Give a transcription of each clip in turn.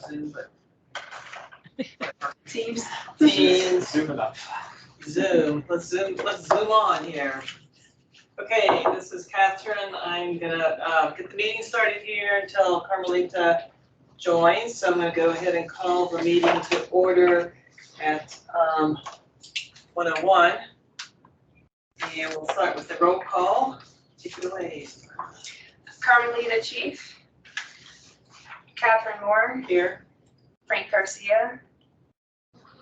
Zoom, but Teams. Teams, Zoom enough. Zoom. Let's zoom on here. Okay, this is Catherine. I'm gonna get the meeting started here until Carmelita joins. So I'm gonna go ahead and call the meeting to order at 1:01. And we'll start with the roll call. Take it away. Carmelita Chief. Catherine Moore. Here. Frank Garcia.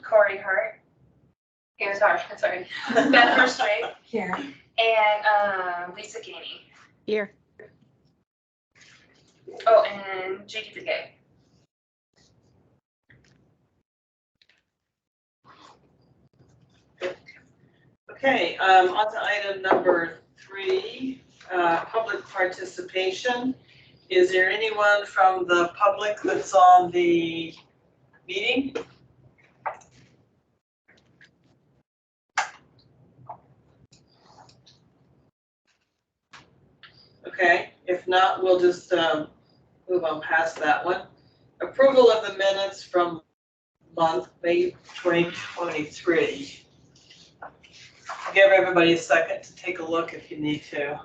Corey Hart. Here's Hart, sorry. Beth Verstrait. Here. And Lisa Ganey. Here. Oh, and Judy Begay. Okay, on to item number 3, public participation. Is there anyone from the public that's on the meeting? Okay, if not, we'll just move on past that one. Approval of the minutes from month May 2023. I'll give everybody a second to take a look if you need to.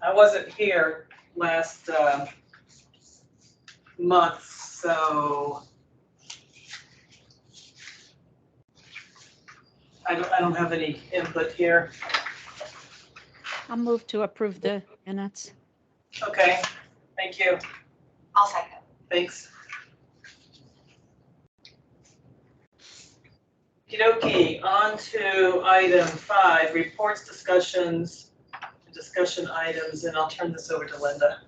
I wasn't here last month, so I don't have any input here. I'll move to approve the minutes. Okay, thank you. I'll second. Thanks. Okey-dokey, on to item 5, reports, discussions, discussion items, and I'll turn this over to Linda.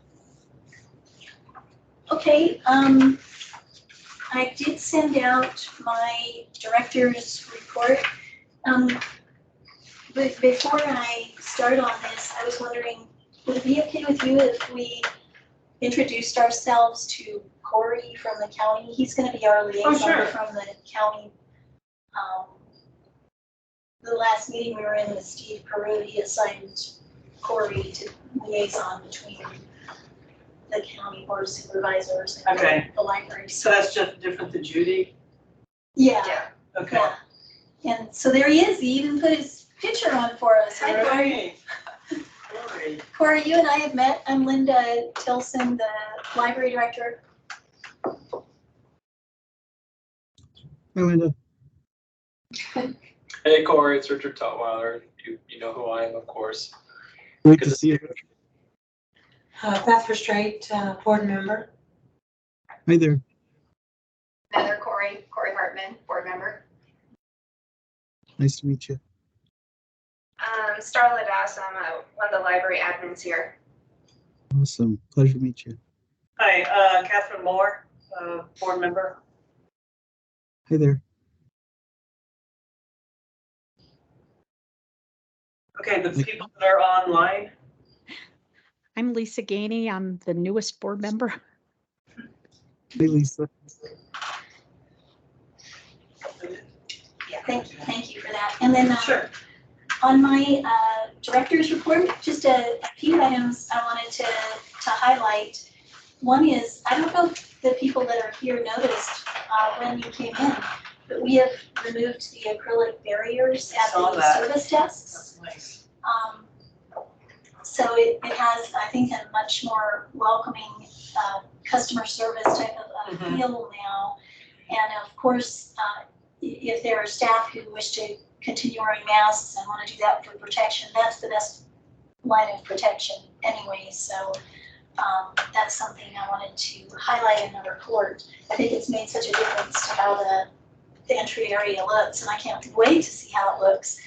Okay, I did send out my director's report. But before I start on this, I was wondering, would it be okay with you if we introduced ourselves to Corey from the county? He's gonna be our liaison sure. from the county. The last meeting we were in with Steve Peru, he assigned Corey to liaison between the county board of supervisors and Okay. the library. So that's just different than Judy? Yeah, Okay. yeah. And so there he is. He even put his picture on for us. Hi, Corey. Hey. Corey. Corey, you and I have met. I'm Linda Tilson, the library director. Hi, Linda. Hey Corey, it's Richard Tutwiler. You know who I am, of course. Great Good to to see you. Beth Verstrait, board member. Hi there. Another Corey Hartman, board member. Nice to meet you. Starla Das, I'm one of the library admins here. Awesome. Pleasure to meet you. Hi, Catherine Moore, board member. Hi there. Okay, the people that are online. I'm Lisa Ganey. I'm the newest board member. Hey, Lisa. Yeah, thank you for that. And then Sure. on my director's report, just a few items I wanted to highlight. One is, I don't know if the people that are here noticed when you came in, but we have removed the acrylic barriers at Saw the that. service desks. That's nice. So it has, I think, a much more welcoming customer service type of Mhm. feel now. And of course, if there are staff who wish to continue wearing masks and want to do that for protection, that's the best line of protection anyway. So that's something I wanted to highlight in the report. I think it's made such a difference to how the entry area looks, and I can't wait to see how it looks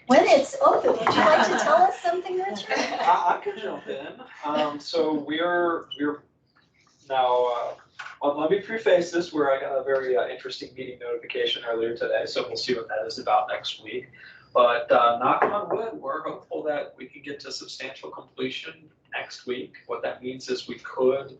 when it's open. Would you like to tell us something, Richard? I could jump in. So we're now. Let me preface this where I got a very interesting meeting notification earlier today, so we'll see what that is about next week. But knock on wood, we're hopeful that we can get to substantial completion next week. What that means is we could,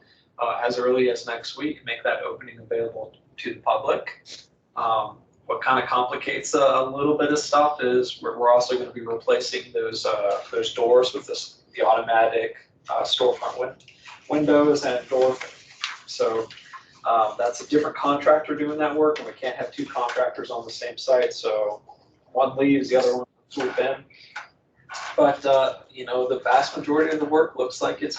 as early as next week, make that opening available to the public. What kind of complicates a little bit of stuff is we're also going to be replacing those doors with the automatic storefront windows and door. So that's a different contractor doing that work, and we can't have two contractors on the same site. So one leaves, the other one swoop in. But the vast majority of the work looks like it's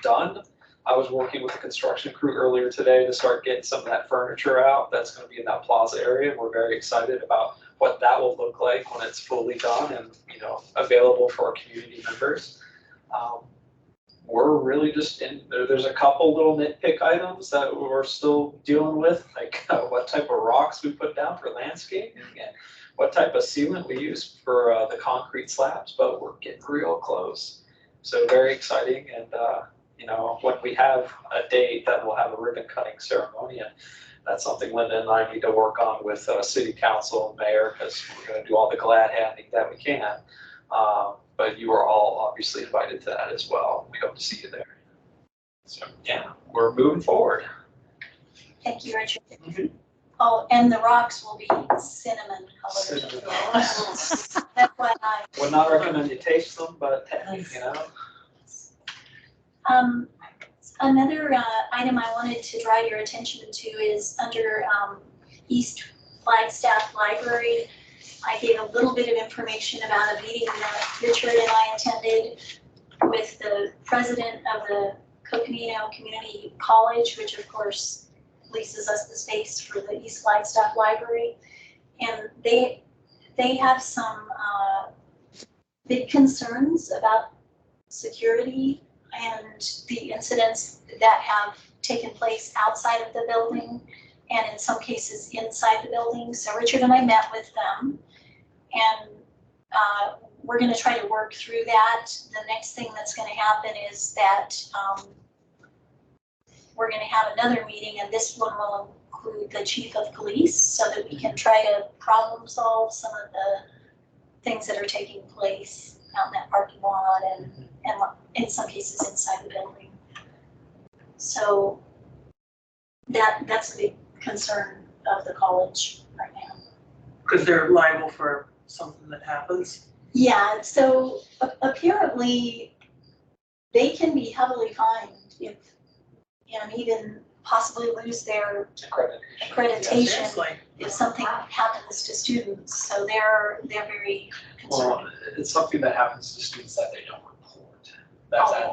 done. I was working with the construction crew earlier today to start getting some of that furniture out. That's going to be in that plaza area. We're very excited about what that will look like when it's fully done and available for our community members. We're really just in there. There's a couple little nitpick items that we're still dealing with, like what type of rocks we put down for landscaping and what type of sealant we use for the concrete slabs, but we're getting real close. So very exciting, and when we have a date that we'll have a ribbon cutting ceremony, and that's something Linda and I need to work on with city council and mayor, because we're going to do all the glad handing that we can. But you are all obviously invited to that as well. We hope to see you there. So yeah, we're moving forward. Thank you, Richard. Oh, and the rocks will be cinnamon colored. Cinnamon. That's why I. Would not recommend you taste them, but Another item I wanted to draw your attention to is under East Flagstaff Library. I gave a little bit of information about a meeting that Richard and I attended with the president of the Coconino Community College, which of course leases us the space for the East Flagstaff Library. And they have some big concerns about security and the incidents that have taken place outside of the building and in some cases inside the building. So Richard and I met with them, and we're going to try to work through that. The next thing that's going to happen is that we're going to have another meeting, and this one will include the chief of police so that we can try to problem solve some of the things that are taking place out in that parking lot and in some cases inside the building. So that's a big concern of the college right now. Because they're liable for something that happens. Yeah, so apparently they can be heavily fined and even possibly lose their accreditation Seriously. if something happens to students. So they're very concerned. Well, it's something that happens to students that they don't report.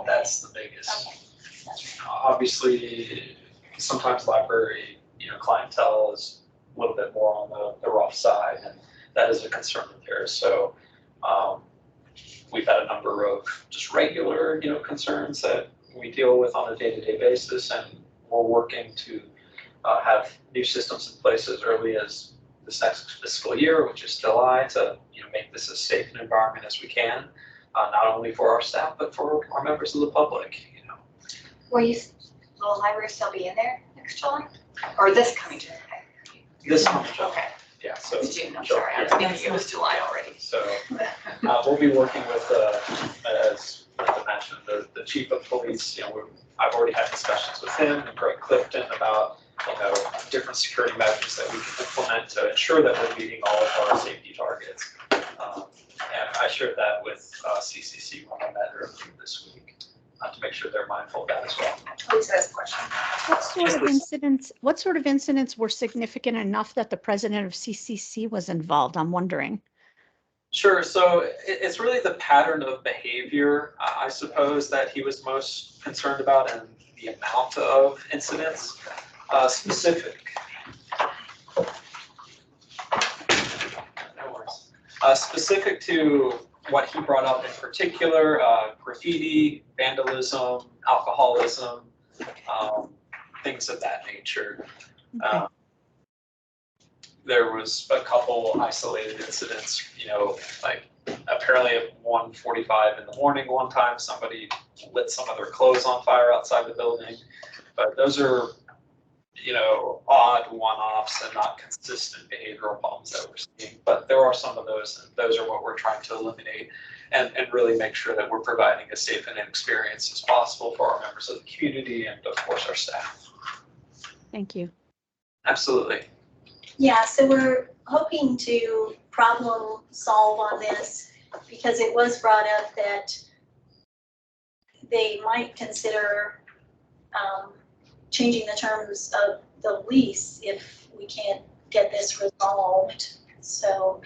That's the biggest. Okay, that's right. Obviously, sometimes library, clientele is a little bit more on the rough side, and that is a concern of theirs. So we've had a number of just regular, concerns that we deal with on a day-to-day basis, and we're working to have new systems in place as early as this next fiscal year, which is July, to make this as safe an environment as we can, not only for our staff but for our members of the public. Will the library still be in there next July? Or this coming July? This coming July. Okay, Yeah, so it's June, I'm sorry, I was thinking it was July already. So we'll be working with, as Linda mentioned, the chief of police. I've already had discussions with him and Greg Clifton about different security measures that we can implement to ensure that we're meeting all of our safety targets. And I shared that with CCC when I met earlier this week to make sure they're mindful of that as well. Lisa has a question. What sort of incidents were significant enough that the president of CCC was involved? I'm wondering. Sure. So it's really the pattern of behavior, I suppose, that he was most concerned about, and the amount of incidents specific. No worries. Specific to what he brought up in particular, graffiti, vandalism, alcoholism, things of that nature. Okay. There was a couple isolated incidents, like apparently at 1:45 in the morning one time, somebody lit some of their clothes on fire outside the building. But those are, odd one-offs and not consistent behavioral problems that we're seeing. But there are some of those, and those are what we're trying to eliminate and really make sure that we're providing as safe an experience as possible for our members of the community and, of course, our staff. Thank you. Absolutely. Yeah, so we're hoping to problem solve on this because it was brought up that they might consider changing the terms of the lease if we can't get this resolved. So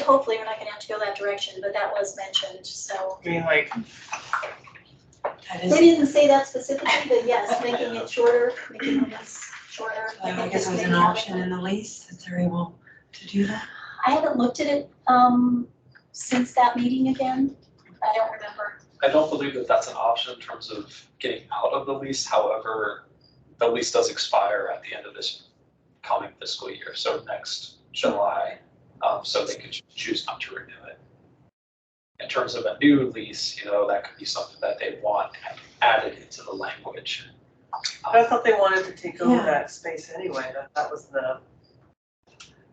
hopefully we're not gonna have to go that direction, but that was mentioned, so. I mean, like, That They is, didn't say that specifically, but yes, making it shorter, making the lease shorter. I think guess it was maybe an having- option in the lease that they're able to do that. I haven't looked at it, since that meeting again. I don't remember. I don't believe that that's an option in terms of getting out of the lease. However, the lease does expire at the end of this coming fiscal year, so next July. So they could choose not to renew it. In terms of a new lease, that could be something that they want added into the language. I thought they wanted to take over Yeah. that space anyway, that was the,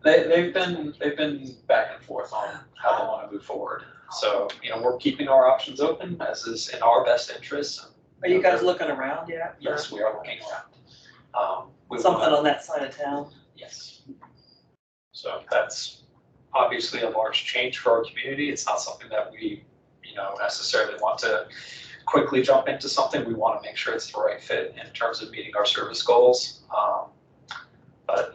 They've been back and forth on how they want to move forward. So, we're keeping our options open as is in our best interest. are you guys looking around yet? for Yes, we are looking around. We Something wanna- on that side of town? Yes. So that's obviously a large change for our community. It's not something that we, necessarily want to quickly jump into something. We want to make sure it's the right fit in terms of meeting our service goals. But,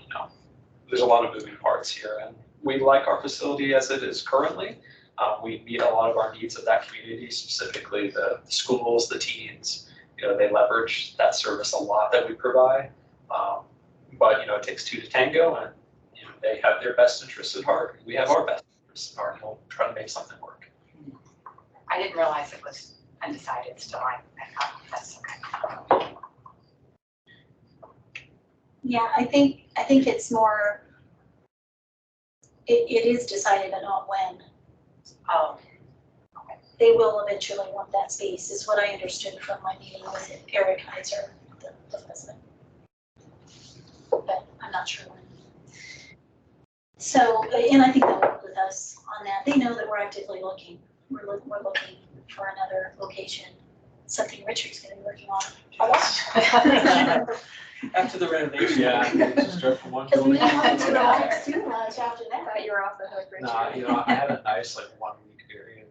there's a lot of moving parts here, and we like our facility as it is currently. We meet a lot of our needs of that community, specifically the schools, the teens. They leverage that service a lot that we provide. But, it takes two to tango, and they have their best interests at heart. We have our best interests at heart, and we'll try to make something work. I didn't realize it was undecided still. I thought that's okay. Yeah, I think it's more, it is decided but not when. Oh, They will eventually want that space, is what I understood from my meeting with Eric Heiser, the president. But I'm not sure when. So, and I think they'll work with us on that. They know that we're actively looking. We're looking for another location, something Richard's gonna be working on a lot. After the renovation. Just start from one Because we building. didn't want to relax too much after that. I thought you were off the hook, Richard. Nah, I had a nice 1 week period.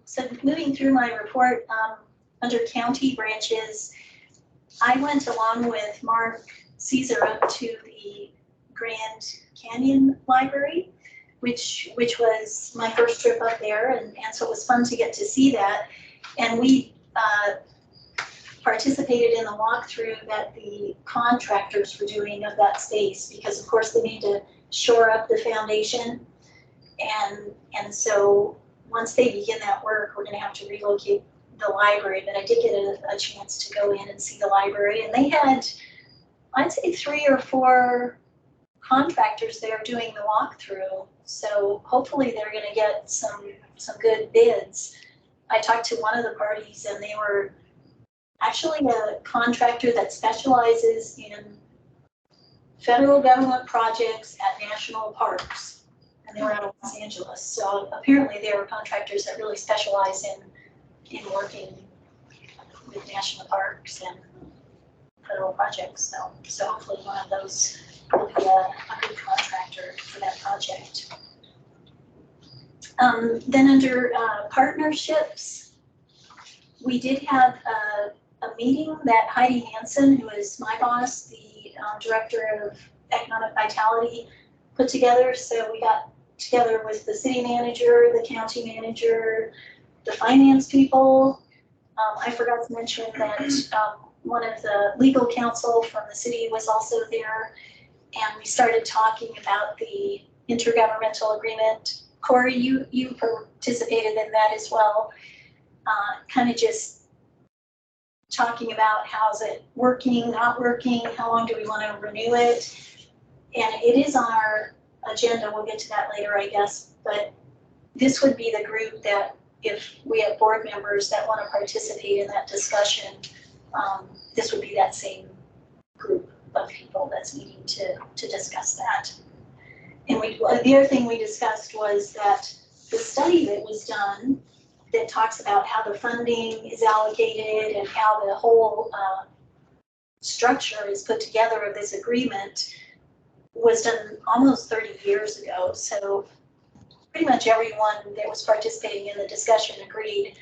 So moving through my report, under county branches, I went along with Mark Caesar up to the Grand Canyon Library, which was my first trip up there, and so it was fun to get to see that. And we participated in the walkthrough that the contractors were doing of that space, because of course they need to shore up the foundation. And so once they begin that work, we're gonna have to relocate the library, but I did get a chance to go in and see the library, and they had, I'd say 3 or 4 contractors there doing the walkthrough. So hopefully they're gonna get some good bids. I talked to one of the parties, and they were actually a contractor that specializes in federal government projects at national parks. And they were out of Los Angeles. So apparently they are contractors that really specialize in working with national parks and federal projects. So hopefully one of those will be a good contractor for that project. Then under partnerships, we did have a meeting that Heidi Hansen, who is my boss, the director of economic vitality, put together. So we got together with the city manager, the county manager, the finance people. I forgot to mention that one of the legal counsel from the city was also there, and we started talking about the intergovernmental agreement. Corey, you participated in that as well. Kind of just talking about how's it working, not working, how long do we want to renew it? And it is on our agenda, we'll get to that later, I guess, but this would be the group that if we have board members that want to participate in that discussion, this would be that same group of people that's needing to discuss that. And the other thing we discussed was that the study that was done that talks about how the funding is allocated and how the whole structure is put together of this agreement was done almost 30 years ago. So pretty much everyone that was participating in the discussion agreed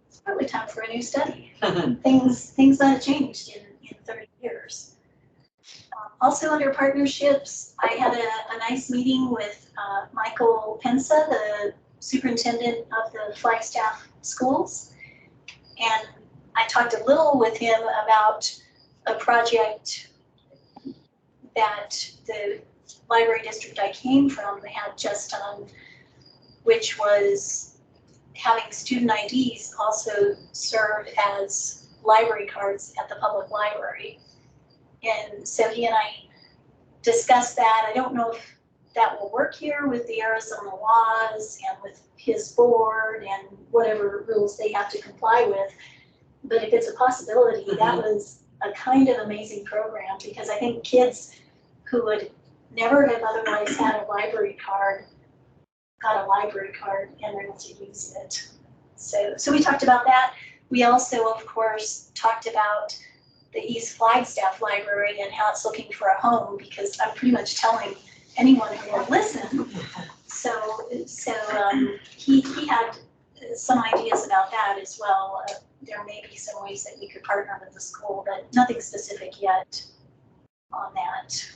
it's probably time for a new study. Things might have changed in 30 years. Also under partnerships, I had a nice meeting with Michael Pensa, the superintendent of the Flagstaff schools. And I talked a little with him about a project that the library district I came from had just done, which was having student IDs also serve as library cards at the public library. And so he and I discussed that. I don't know if that will work here with the Arizona laws and with his board and whatever rules they have to comply with. But if it's a possibility, that was a kind of amazing program, because I think kids who would never have otherwise had a library card got a library card and were able to use it. So we talked about that. We also, of course, talked about the East Flagstaff Library and how it's looking for a home, because I'm pretty much telling anyone who will listen. So he had some ideas about that as well. There may be some ways that we could partner with the school, but nothing specific yet on that.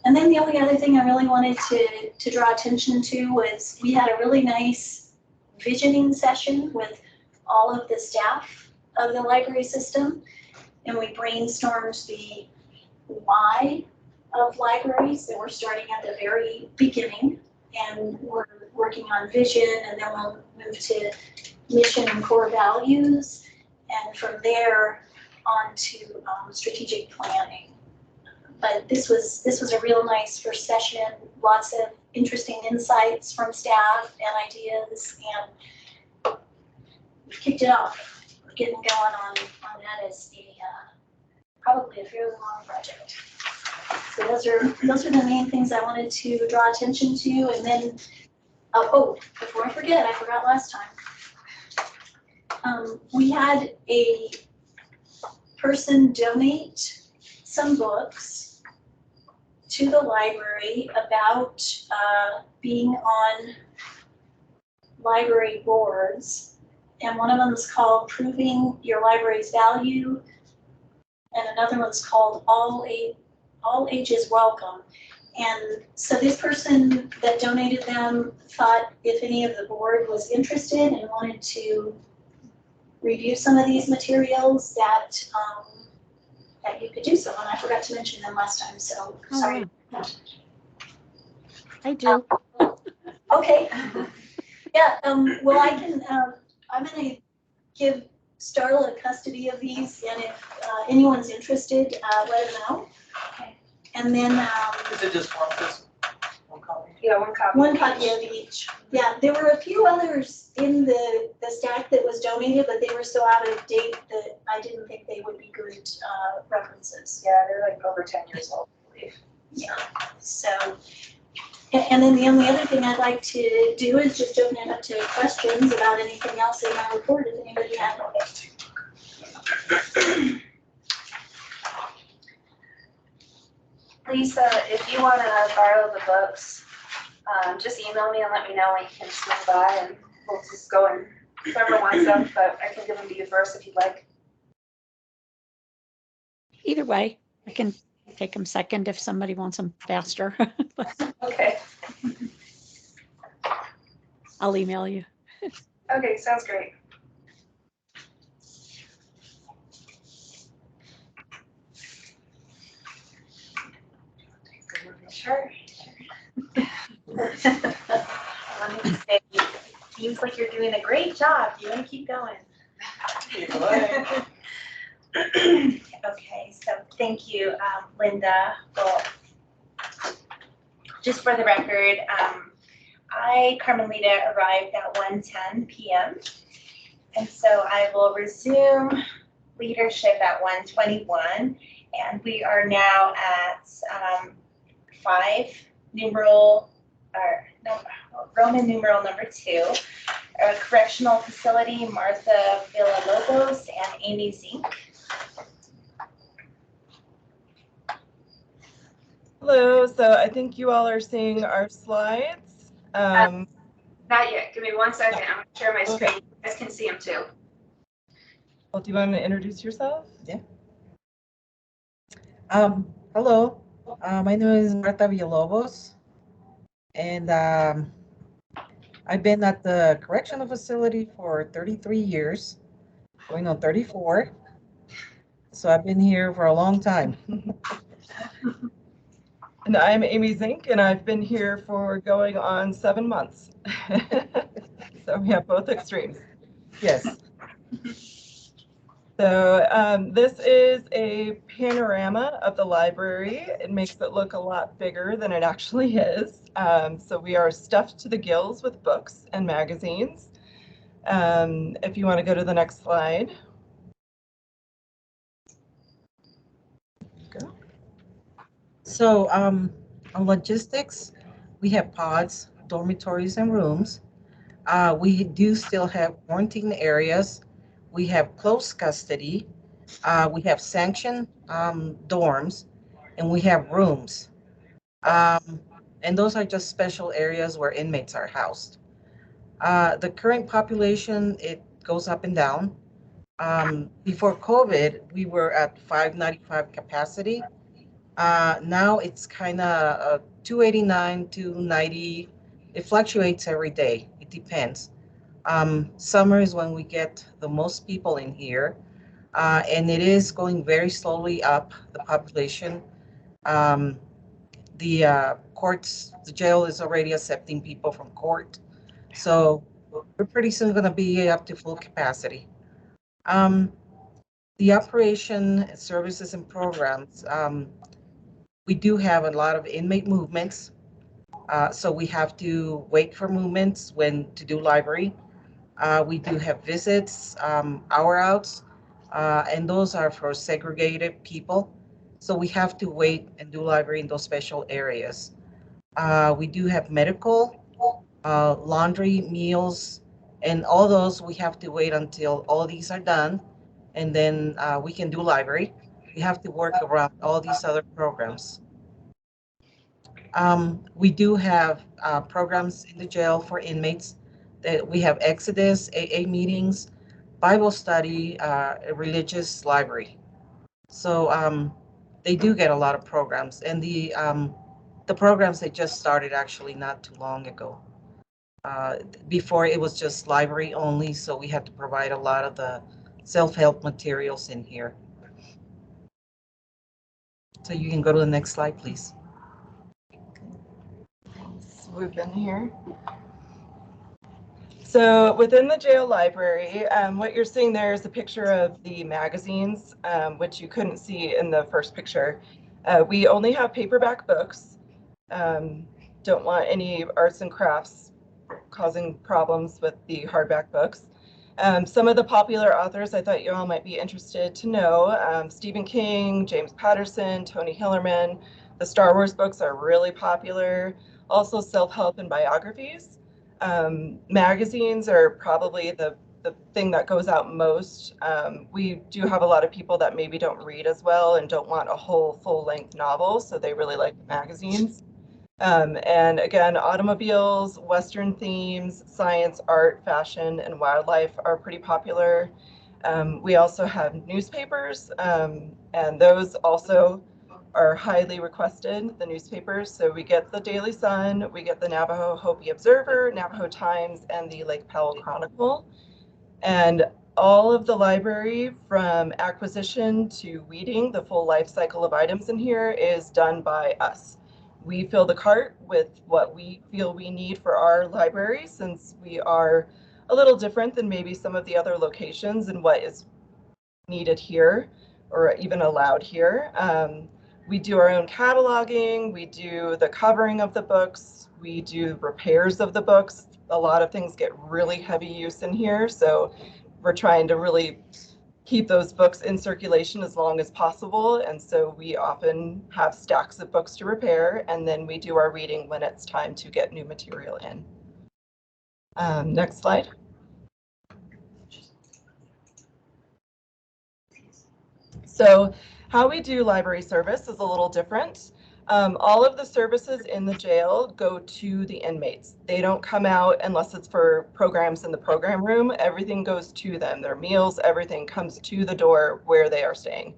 And then the only other thing I really wanted to draw attention to was we had a really nice visioning session with all of the staff of the library system, and we brainstormed the why of libraries, and we're starting at the very beginning, and we're working on vision, and then we'll move to mission and core values, and from there on to strategic planning. But this was a real nice first session, lots of interesting insights from staff and ideas, and we kicked it off. We're getting going on that as probably a fairly long project. So those are the main things I wanted to draw attention to. And then, before I forget, I forgot last time. We had a person donate some books to the library about being on library boards. And one of them is called Proving Your Library's Value, and another one's called All Ages Welcome. And so this person that donated them thought if any of the board was interested and wanted to review some of these materials, that you could do so. And I forgot to mention them last time, so sorry. I do. Okay. Yeah, well, I can, I'm gonna give Starla custody of these, and if anyone's interested, let them know. Okay. And then, Is it just one copy? Yeah, one copy. one copy of each. Yeah, there were a few others in the stack that was donated, but they were so out of date that I didn't think they would be good references. Yeah, they're like over 10 years old, I believe. Yeah, so, and then the only other thing I'd like to do is just open it up to questions about anything else in my report, if anybody has any. Lisa, if you want to borrow the books, just email me and let me know when you can swing by, and we'll just go and whoever wants them, but I can give them to you first if you'd like. Either way, I can take them second if somebody wants them faster. Okay. I'll email you. Okay, sounds great. Sure. Let me just say, it seems like you're doing a great job. You want to keep going. Okay, so thank you, Linda. Well, just for the record, I, Carmelita, arrived at 1:10 p.m. And so I will resume leadership at 1:21. And we are now at Roman numeral number 2, correctional facility, Martha Villalobos and Amy Zink. Hello, so I think you all are seeing our slides. Um, Not yet. Give me 1 second. I'm gonna share my Okay. screen. You guys can see them too. well, do you want to introduce yourself? Hello, my name is Marta Villalobos, and I've been at the correctional facility for 33 years, going on 34. So I've been here for a long time. And I'm Amy Zink, and I've been here for going on 7 months. So we have both extremes. Yes. So this is a panorama of the library. It makes it look a lot bigger than it actually is. So we are stuffed to the gills with books and magazines. If you want to go to the next slide. Go. So on logistics, we have pods, dormitories, and rooms. We do still have quarantine areas. We have close custody. We have sanctioned dorms, and we have rooms. Um, and those are just special areas where inmates are housed. The current population, it goes up and down. Before COVID, we were at 595 capacity. Now it's kind of 289, 290. It fluctuates every day. It depends. Summer is when we get the most people in here, and it is going very slowly up, the population. Um, the jail is already accepting people from court. So we're pretty soon going to be up to full capacity. Um, the operation services and programs, we do have a lot of inmate movements. So we have to wait for movements when to do library. We do have visits, hour outs, and those are for segregated people. So we have to wait and do library in those special areas. We do have medical, laundry, meals, and all those we have to wait until all these are done, and then we can do library. We have to work around all these other programs. We do have programs in the jail for inmates. That we have Exodus, AA meetings, Bible study, a religious library. So they do get a lot of programs, and the programs they just started actually not too long ago. Before it was just library only, so we had to provide a lot of the self-help materials in here. So you can go to the next slide, please. Swoop in here. So within the jail library, what you're seeing there is a picture of the magazines, which you couldn't see in the first picture. We only have paperback books. Don't want any arts and crafts causing problems with the hardback books. Some of the popular authors I thought you all might be interested to know, Stephen King, James Patterson, Tony Hillerman. The Star Wars books are really popular. Also self-help and biographies. Magazines are probably the thing that goes out most. We do have a lot of people that maybe don't read as well and don't want a whole full-length novel, so they really like the magazines. And again, automobiles, Western themes, science, art, fashion, and wildlife are pretty popular. We also have newspapers, and those also are highly requested, the newspapers. So we get the Daily Sun, we get the Navajo Hopi Observer, Navajo Times, and the Lake Powell Chronicle. And all of the library, from acquisition to weeding, the full life cycle of items in here is done by us. We fill the cart with what we feel we need for our library, since we are a little different than maybe some of the other locations and what is needed here or even allowed here. We do our own cataloging, we do the covering of the books, we do repairs of the books. A lot of things get really heavy use in here, so we're trying to really keep those books in circulation as long as possible, and so we often have stacks of books to repair, and then we do our reading when it's time to get new material in. Next slide. So how we do library service is a little different. All of the services in the jail go to the inmates. They don't come out unless it's for programs in the program room. Everything goes to them. Their meals, everything comes to the door where they are staying.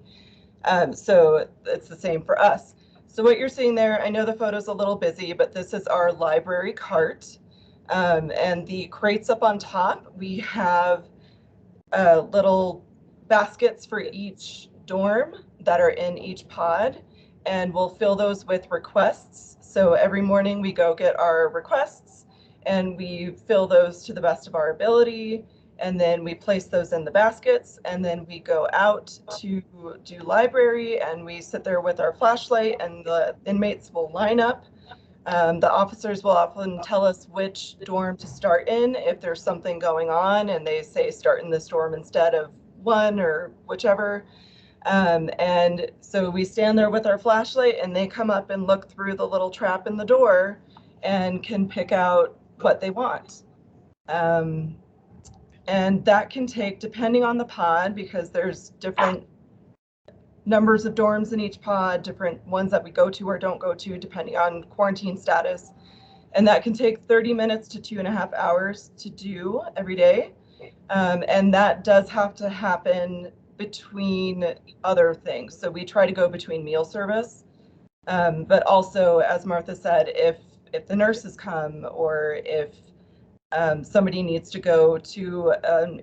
So it's the same for us. So what you're seeing there, I know the photo's a little busy, but this is our library cart. And the crates up on top, we have little baskets for each dorm that are in each pod, and we'll fill those with requests. So every morning we go get our requests and we fill those to the best of our ability, and then we place those in the baskets, and then we go out to do library, and we sit there with our flashlight, and the inmates will line up. The officers will often tell us which dorm to start in if there's something going on, and they say start in this dorm instead of one or whichever. And so we stand there with our flashlight, and they come up and look through the little trap in the door and can pick out what they want. And that can take, depending on the pod, because there's different numbers of dorms in each pod, different ones that we go to or don't go to, depending on quarantine status. And that can take 30 minutes to 2.5 hours to do every day. And that does have to happen between other things. So we try to go between meal service, but also, as Martha said, if the nurses come, or if somebody needs to go to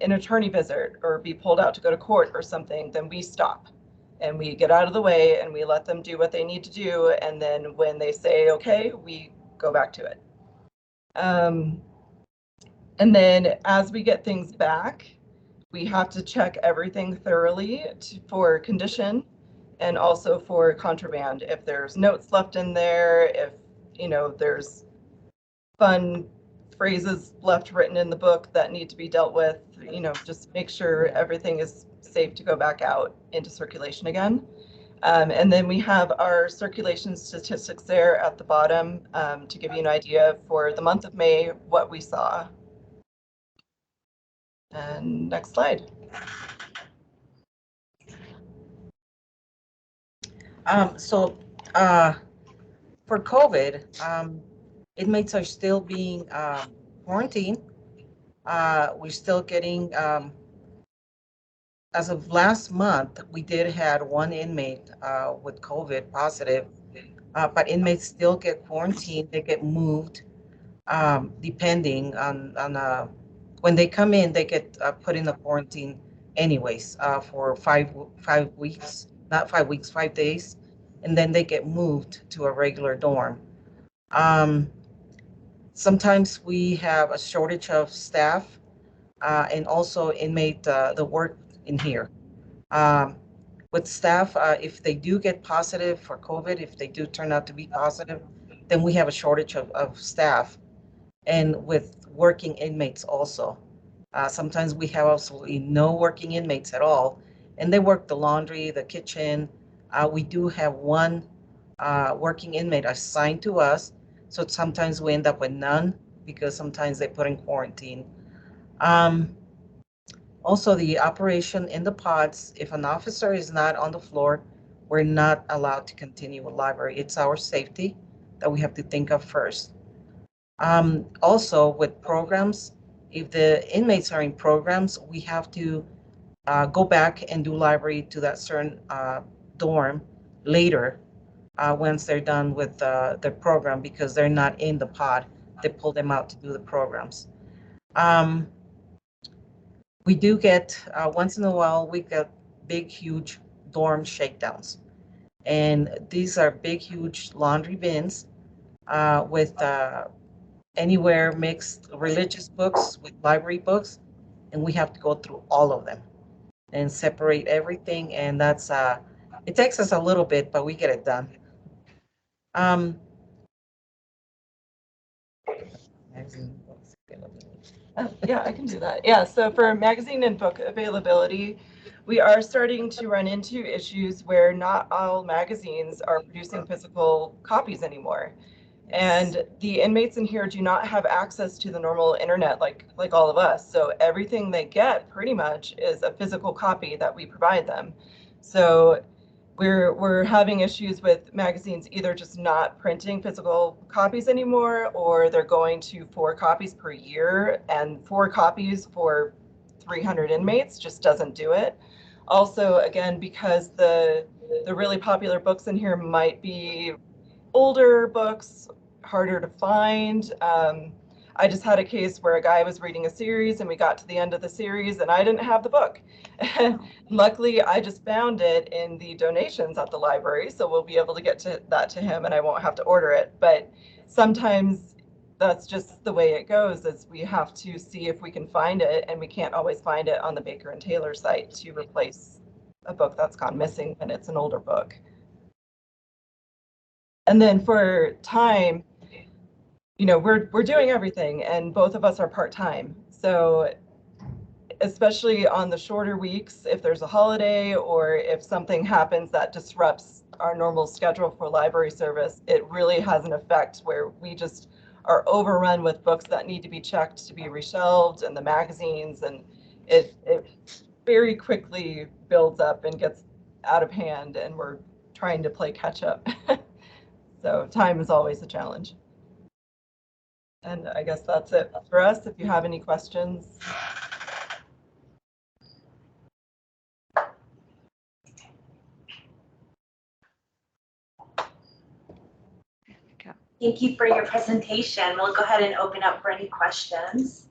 an attorney visit or be pulled out to go to court or something, then we stop and we get out of the way and we let them do what they need to do. And then when they say, okay, we go back to it. And then as we get things back, we have to check everything thoroughly for condition and also for contraband. If there's notes left in there, if there's fun phrases left written in the book that need to be dealt with, just make sure everything is safe to go back out into circulation again. And then we have our circulation statistics there at the bottom to give you an idea for the month of May, what we saw. And next slide. For COVID, inmates are still being quarantined. We're still getting, as of last month, we did had one inmate with COVID positive, but inmates still get quarantined. They get moved depending on when they come in, they get put in the quarantine anyways for 5 weeks, not 5 weeks, 5 days, and then they get moved to a regular dorm. Sometimes we have a shortage of staff and also inmate the work in here. With staff, if they do get positive for COVID, if they do turn out to be positive, then we have a shortage of staff. And with working inmates also. Sometimes we have absolutely no working inmates at all, and they work the laundry, the kitchen. We do have one working inmate assigned to us, so sometimes we end up with none because sometimes they put in quarantine. Also, the operation in the pods, if an officer is not on the floor, we're not allowed to continue with library. It's our safety that we have to think of first. Also, with programs, if the inmates are in programs, we have to go back and do library to that certain dorm later once they're done with their program, because they're not in the pod. They pull them out to do the programs. We do get, once in a while, we get big, huge dorm shakedowns. And these are big, huge laundry bins with anywhere mixed religious books with library books, and we have to go through all of them and separate everything, and that's it takes us a little bit, but we get it done. Yeah, I can do that. Yeah, so for magazine and book availability, we are starting to run into issues where not all magazines are producing physical copies anymore. And the inmates in here do not have access to the normal internet like all of us. So everything they get pretty much is a physical copy that we provide them. So we're having issues with magazines either just not printing physical copies anymore, or they're going to 4 copies per year, and 4 copies for 300 inmates just doesn't do it. Also, again, because the really popular books in here might be older books, harder to find. I just had a case where a guy was reading a series and we got to the end of the series and I didn't have the book. Luckily, I just found it in the donations at the library, so we'll be able to get to that to him and I won't have to order it. But sometimes that's just the way it goes, is we have to see if we can find it, and we can't always find it on the Baker and Taylor site to replace a book that's gone missing when it's an older book. And then for time, we're doing everything, and both of us are part-time. So especially on the shorter weeks, if there's a holiday or if something happens that disrupts our normal schedule for library service, it really has an effect where we just are overrun with books that need to be checked to be reshelved, and the magazines, and it very quickly builds up and gets out of hand, and we're trying to play catch up. So time is always a challenge. And I guess that's it for us. If you have any questions. Thank you for your presentation. We'll go ahead and open up for any questions.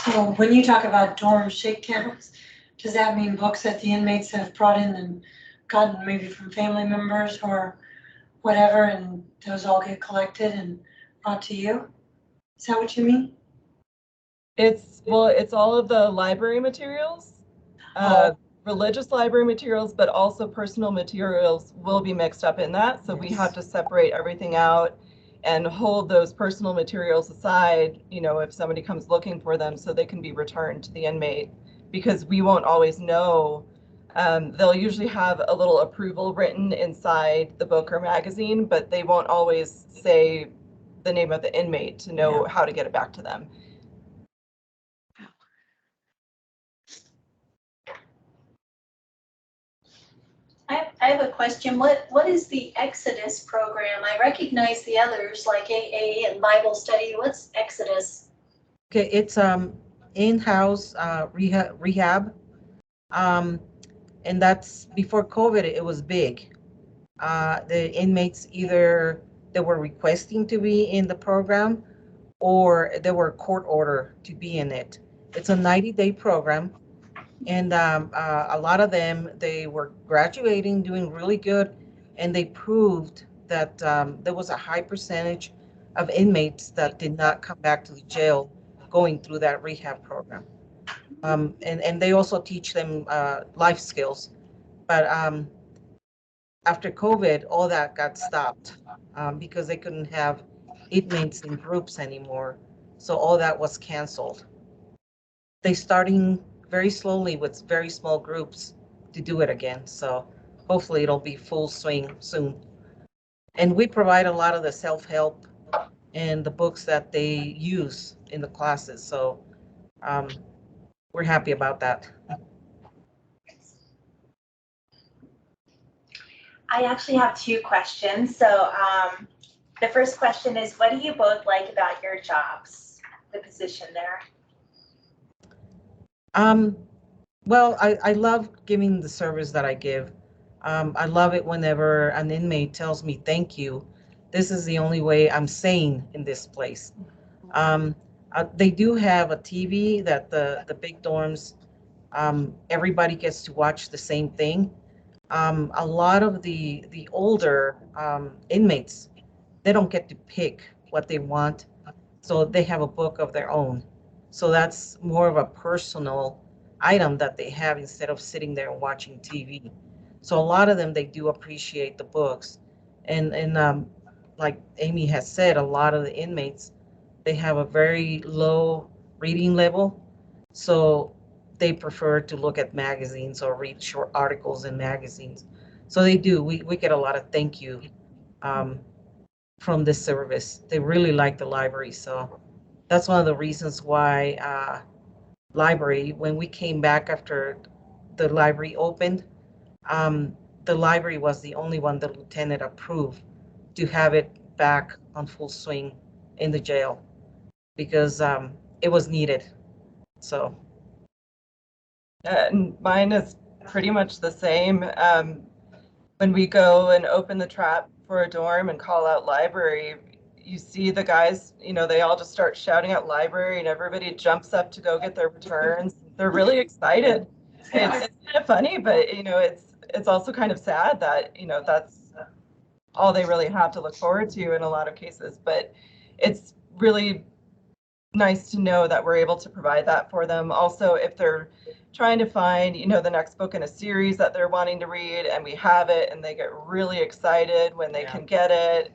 So when you talk about dorm shakedowns, does that mean books that the inmates have brought in and gotten maybe from family members or whatever, and those all get collected and brought to you? Is that what you mean? It's all of the library materials, religious library materials, but also personal materials will be mixed up in that. So we have to separate everything out and hold those personal materials aside, if somebody comes looking for them, so they can be returned to the inmate, because we won't always know. They'll usually have a little approval written inside the book or magazine, but they won't always say the name of the inmate to know how to get it back to them. I have a question. What is the Exodus program? I recognize the others like AA and Bible study. What's Exodus? Okay, it's in-house rehab. And that's before COVID, it was big. The inmates either they were requesting to be in the program or they were court order to be in it. It's a 90-day program. And a lot of them, they were graduating, doing really good, and they proved that there was a high percentage of inmates that did not come back to the jail going through that rehab program. And they also teach them life skills. But after COVID, all that got stopped because they couldn't have inmates in groups anymore. So all that was canceled. They starting very slowly with very small groups to do it again. So hopefully it'll be full swing soon. And we provide a lot of the self-help and the books that they use in the classes. So we're happy about that. I actually have 2 questions. So the first question is, what do you both like about your jobs, the position there? Well, I love giving the service that I give. I love it whenever an inmate tells me, thank you. This is the only way I'm sane in this place. They do have a TV that the big dorms, everybody gets to watch the same thing. A lot of the older inmates, they don't get to pick what they want, so they have a book of their own. So that's more of a personal item that they have instead of sitting there and watching TV. So a lot of them, they do appreciate the books. And like Amy has said, a lot of the inmates, they have a very low reading level. So they prefer to look at magazines or read short articles in magazines. So they do. We get a lot of thank you from this service. They really like the library. So that's one of the reasons why library, when we came back after the library opened, the library was the only one the lieutenant approved to have it back on full swing in the jail because it was needed. So. And mine is pretty much the same. When we go and open the trap for a dorm and call out library, you see the guys, they all just start shouting out library and everybody jumps up to go get their returns. They're really excited. It's kind of funny, but it's also kind of sad that, that's all they really have to look forward to in a lot of cases. But it's really nice to know that we're able to provide that for them. Also, if they're trying to find, the next book in a series that they're wanting to read and we have it and they get really excited when they can get it.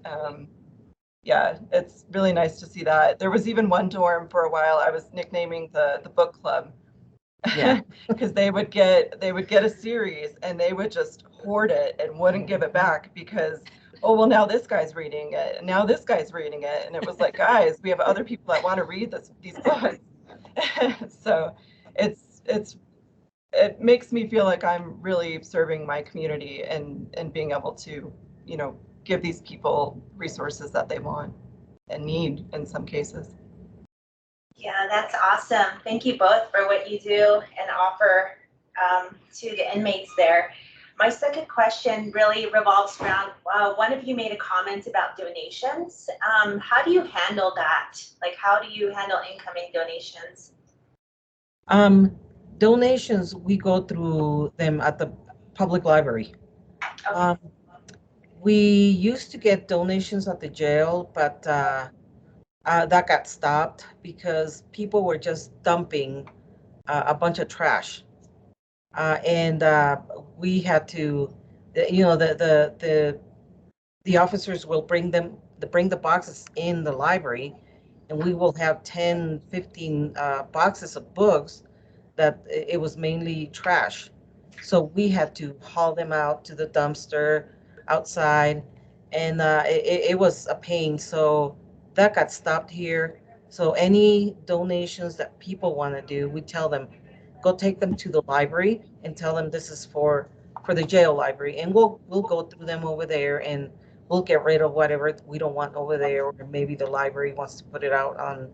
Yeah, it's really nice to see that. There was even one dorm for a while I was nicknaming the book club. Yeah. Because they would get a series and they would just hoard it and wouldn't give it back because, oh, well, now this guy's reading it and now this guy's reading it. And it was like, guys, we have other people that want to read these books. So it makes me feel like I'm really serving my community and being able to, give these people resources that they want and need in some cases. Yeah, that's awesome. Thank you both for what you do and offer to the inmates there. My second question really revolves around, one of you made a comment about donations. How do you handle that? Like, how do you handle incoming donations? Donations, we go through them at the public library. Okay. We used to get donations at the jail, but that got stopped because people were just dumping a bunch of trash. And we had to, the officers will bring the boxes in the library, and we will have 10, 15 boxes of books that it was mainly trash. So we had to haul them out to the dumpster outside, and it was a pain. So that got stopped here. So any donations that people want to do, we tell them, go take them to the library and tell them this is for the jail library, and we'll go through them over there and we'll get rid of whatever we don't want over there, or maybe the library wants to put it out on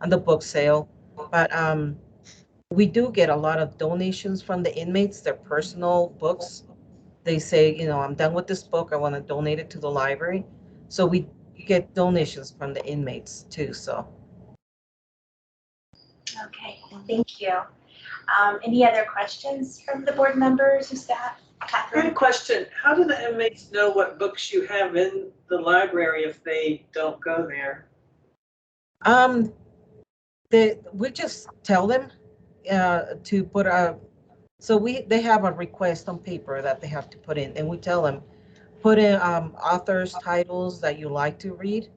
the book sale. But we do get a lot of donations from the inmates, their personal books. They say, I'm done with this book, I want to donate it to the library. So we get donations from the inmates too. So Okay, thank you. Any other questions from the board members or staff? Catherine? Great question. How do the inmates know what books you have in the library if they don't go there? we just tell them to put so they have a request on paper that they have to put in, and we tell them, put in authors' titles that you like to read,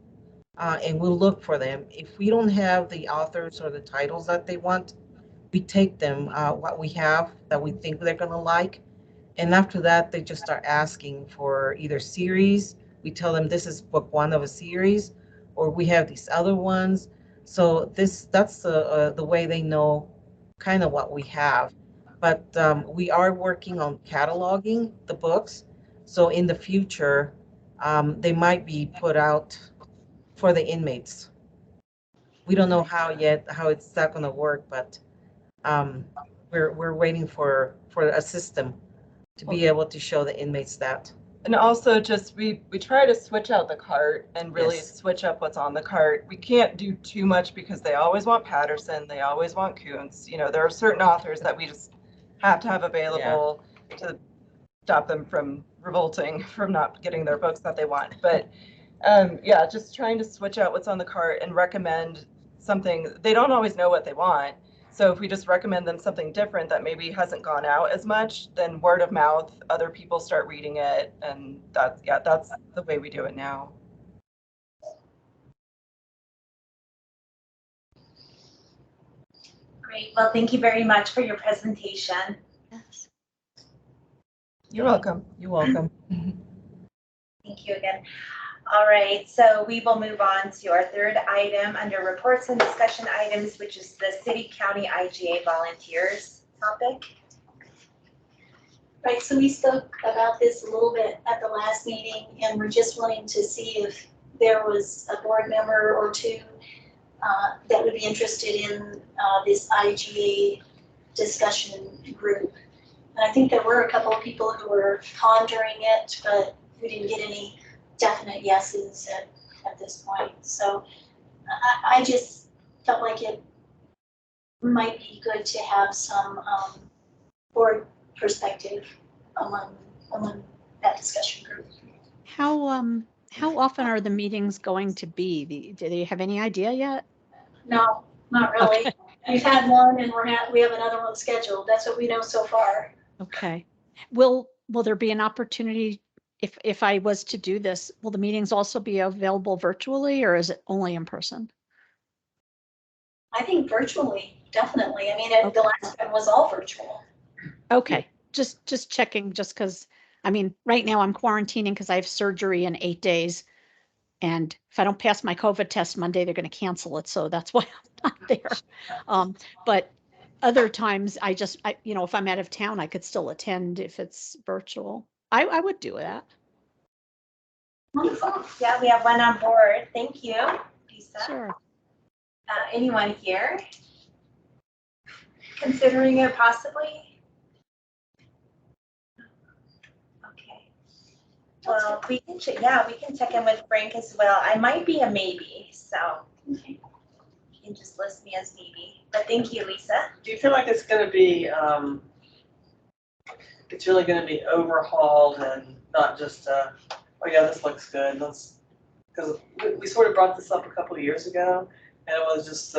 and we'll look for them. If we don't have the authors or the titles that they want, we take them what we have that we think they're gonna like, and after that, they just start asking for either series. We tell them this is book one of a series, or we have these other ones. So that's the way they know kind of what we have. But we are working on cataloging the books. So in the future, they might be put out for the inmates. We don't know how yet, how it's not going to work, but we're waiting for a system to be able to show the inmates that. And also just we try to switch out the cart and really Yes. switch up what's on the cart. We can't do too much because they always want Patterson, they always want Kuntz. There are certain authors that we just have to have available to stop them from revolting from not getting their books that they want. But yeah, just trying to switch out what's on the cart and recommend something. They don't always know what they want. So if we just recommend them something different that maybe hasn't gone out as much, then word of mouth, other people start reading it. And that's the way we do it now. Great. Well, thank you very much for your presentation. Yes. You're welcome. You're welcome. Thank you again. All right, so we will move on to our third item under reports and discussion items, which is the city county IGA volunteers topic. Right, so we spoke about this a little bit at the last meeting, and we're just wanting to see if there was a board member or two that would be interested in this IGA discussion group. And I think there were a couple of people who were pondering it, but we didn't get any definite yeses at this point. So I just felt like it might be good to have some board perspective among that discussion group. How often are the meetings going to be? Do they have any idea yet? No, not really. Okay. We've had one and we have another one scheduled. That's what we know so far. Okay. Will there be an opportunity if I was to do this, will the meetings also be available virtually or is it only in person? I think virtually, definitely. I mean, Okay. the last one was all virtual. Okay. Just checking, just because, I mean, right now I'm quarantining because I have surgery in 8 days. And if I don't pass my COVID test Monday, they're going to cancel it. So that's why I'm not there. But other times if I'm out of town, I could still attend if it's virtual. I would do that. Wonderful. Yeah, we have one on board. Thank you, Lisa. Sure. Anyone here considering it possibly? Okay. Well, we can check in with Frank as well. I might be a maybe, so you can just list me as maybe. But thank you, Lisa. Do you feel like it's gonna be, it's really gonna be overhauled and not just, oh yeah, this looks good, because we sort of brought this up a couple of years ago, and it was just,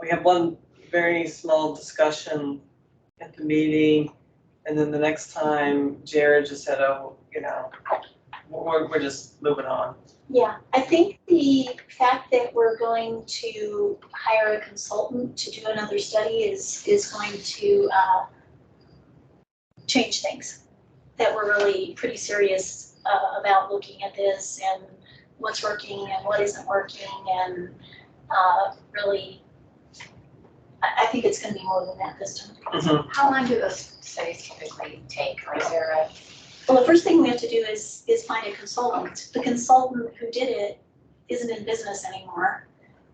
we had one very small discussion at the meeting, and then the next time Jared just said, oh, we're just moving on. Yeah, I think the fact that we're going to hire a consultant to do another study is going to change things. That we're really pretty serious about looking at this and what's working and what isn't working, and really, I think it's going to be more than that this time. Mhm. How long do those studies typically take, or is there a? Well, the first thing we have to do is find a consultant. The consultant who did it isn't in business anymore.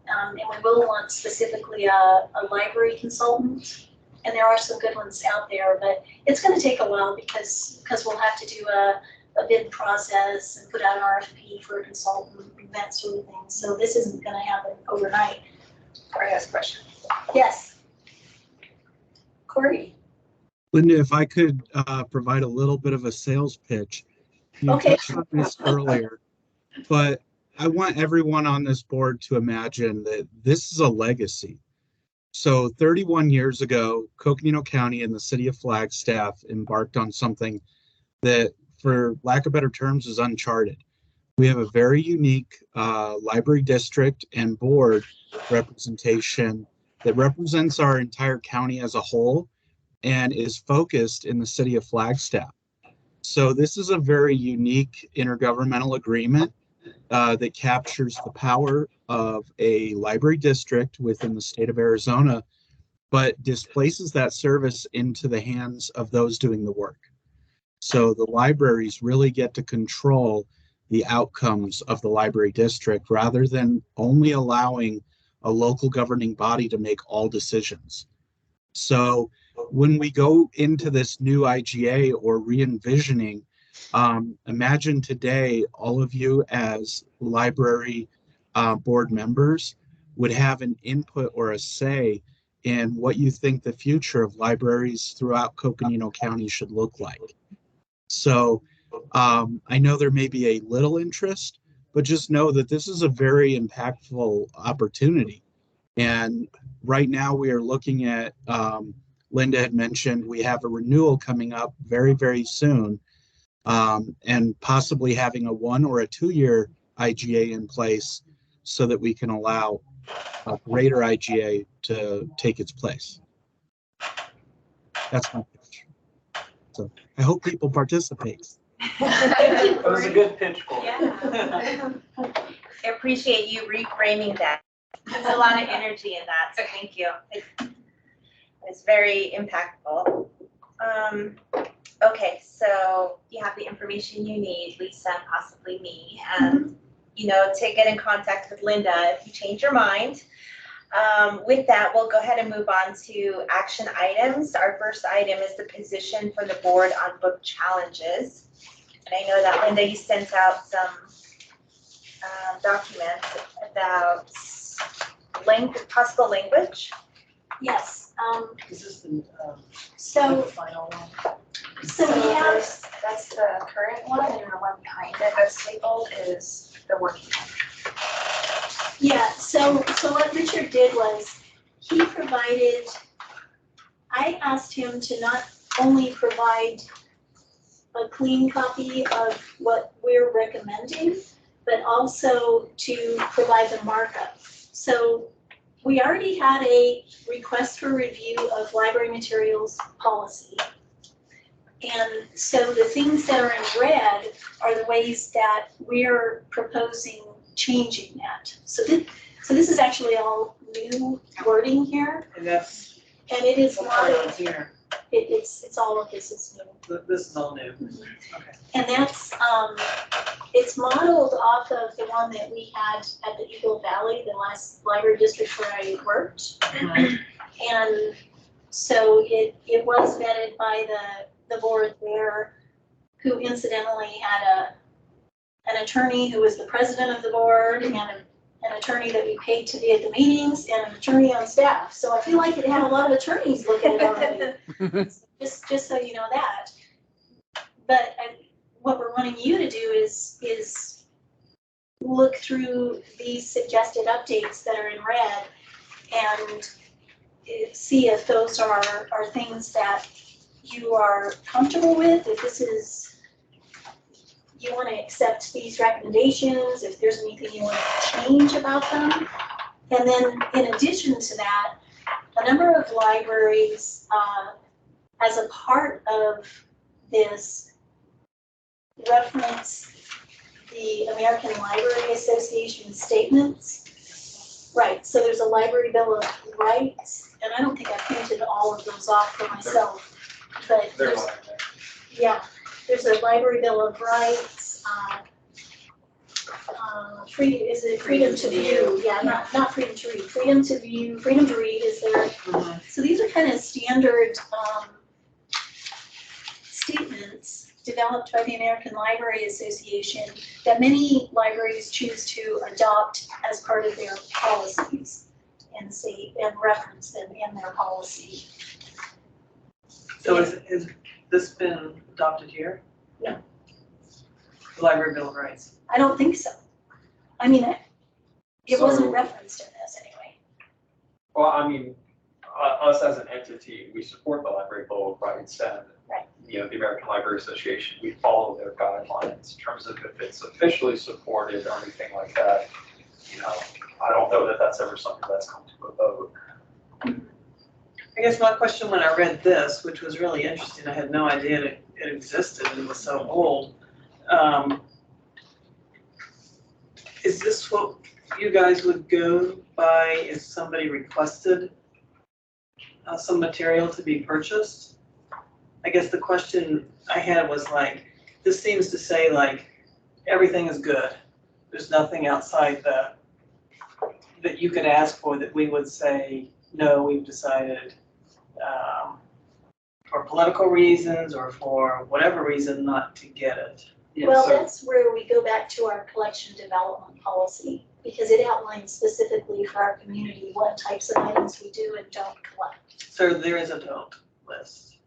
And we will want specifically a library consultant. And there are some good ones out there, but it's gonna take a while because we'll have to do a bid process and put out an RFP for a consultant and that sort of thing. So this isn't gonna happen overnight. Corey has a question. Yes. Corey? Linda, if I could provide a little bit of a sales pitch. You Okay. touched on this earlier, but I want everyone on this board to imagine that this is a legacy. So 31 years ago, Coconino County and the city of Flagstaff embarked on something that, for lack of better terms, is uncharted. We have a very unique library district and board representation that represents our entire county as a whole and is focused in the city of Flagstaff. So this is a very unique intergovernmental agreement that captures the power of a library district within the state of Arizona, but displaces that service into the hands of those doing the work. So the libraries really get to control the outcomes of the library district rather than only allowing a local governing body to make all decisions. So when we go into this new IGA or re-envisioning, imagine today all of you as library board members would have an input or a say in what you think the future of libraries throughout Coconino County should look like. So I know there may be a little interest, but just know that this is a very impactful opportunity. And right now we are looking at, Linda had mentioned, we have a renewal coming up very, very soon, and possibly having a 1 or a 2-year IGA in place so that we can allow a greater IGA to take its place. That's my pitch. So I hope people participate. That was a good pitch for you. Yeah. I appreciate you reframing that. There's a lot of energy in that, so thank you. It's very impactful. Okay, so you have the information you need, Lisa, and possibly me, and you know, to get in contact with Linda if you change your mind. With that, we'll go ahead and move on to action items. Our first item is the position for the board on book challenges. And I know that Linda, you sent out some documents about possible language. Yes, Is this the so, final one? so we have, That's the current one, and the one behind it that's labeled is the working one. yeah, so what Richard did was, he provided, I asked him to not only provide a clean copy of what we're recommending, but also to provide the markup. So we already had a request for review of library materials policy. And so the things that are in red are the ways that we're proposing changing that. So this is actually all new wording here, And that's and it is what's going on modeled, here. it's all of this is new. This is all new. Okay. And that's, it's modeled off of the one that we had at the Eagle Valley, the last library district where I worked. And so it was vetted by the board there, who incidentally had an attorney who was the president of the board, and an attorney that we paid to be at the meetings, and an attorney on staff. So I feel like it had a lot of attorneys looking at it already. Just so you know that. But what we're wanting you to do is look through these suggested updates that are in red and see if those are things that you are comfortable with, if this is, you want to accept these recommendations, if there's anything you want to change about them. And then in addition to that, a number of libraries, as a part of this, reference the American Library Association statements. Right, so there's a Library Bill of Rights, and I don't think I printed all of those off for myself, but They're there's, lying there. yeah, there's a Library Bill of Rights, is it freedom to view? Yeah, not freedom to read, freedom to view, freedom to read is there. So these are kind of standard statements developed by the American Library Association that many libraries choose to adopt as part of their policies and reference them in their policy. So has this been adopted here? No. The Library Bill of Rights? I don't think so. I mean, it wasn't So- referenced in this anyway. Well, I mean, us as an entity, we support the Library Bill of Rights and, Right. you know, the American Library Association, we follow their guidelines in terms of if it's officially supported or anything like that. You know, I don't know that that's ever something that's come to a vote. I guess my question when I read this, which was really interesting, I had no idea it existed and was so old. Is this what you guys would go by if somebody requested some material to be purchased? I guess the question I had was like, this seems to say like, everything is good. There's nothing outside that you could ask for that we would say, no, we've decided for political reasons or for whatever reason not to get it. Well, So- that's where we go back to our collection development policy, because it outlines specifically for our community what types of items we do and don't collect. So there is a don't list.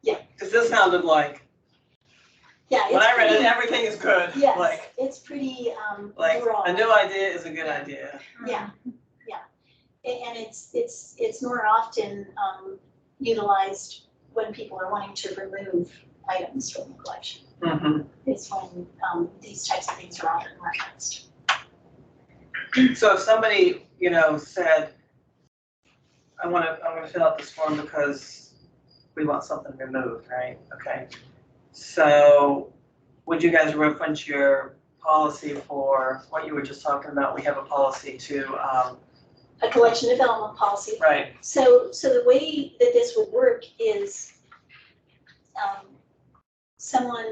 Yeah. Because this sounded like, Yeah, it's when I read it, pretty- everything is good. Yes, Like it's pretty, a broad. new idea is a good idea. Yeah, yeah. And it's more often, utilized when people are wanting to remove items from the collection. Mhm. It's when, these types of things are often referenced. So if somebody, you know, said, I wanna fill out this form because we want something removed, right? Okay. So would you guys reference your policy for what you were just talking about? We have a policy to, A collection development policy. right, So the way that this would work is, someone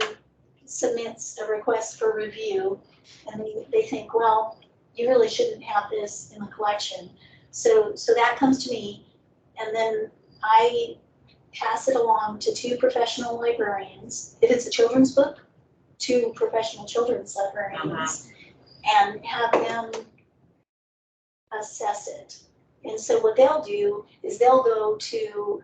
submits a request for review, and they think, well, you really shouldn't have this in the collection. So that comes to me, and then I pass it along to 2 professional librarians. If it's a children's book, 2 professional children's librarians, and have them assess it. And so what they'll do is they'll go to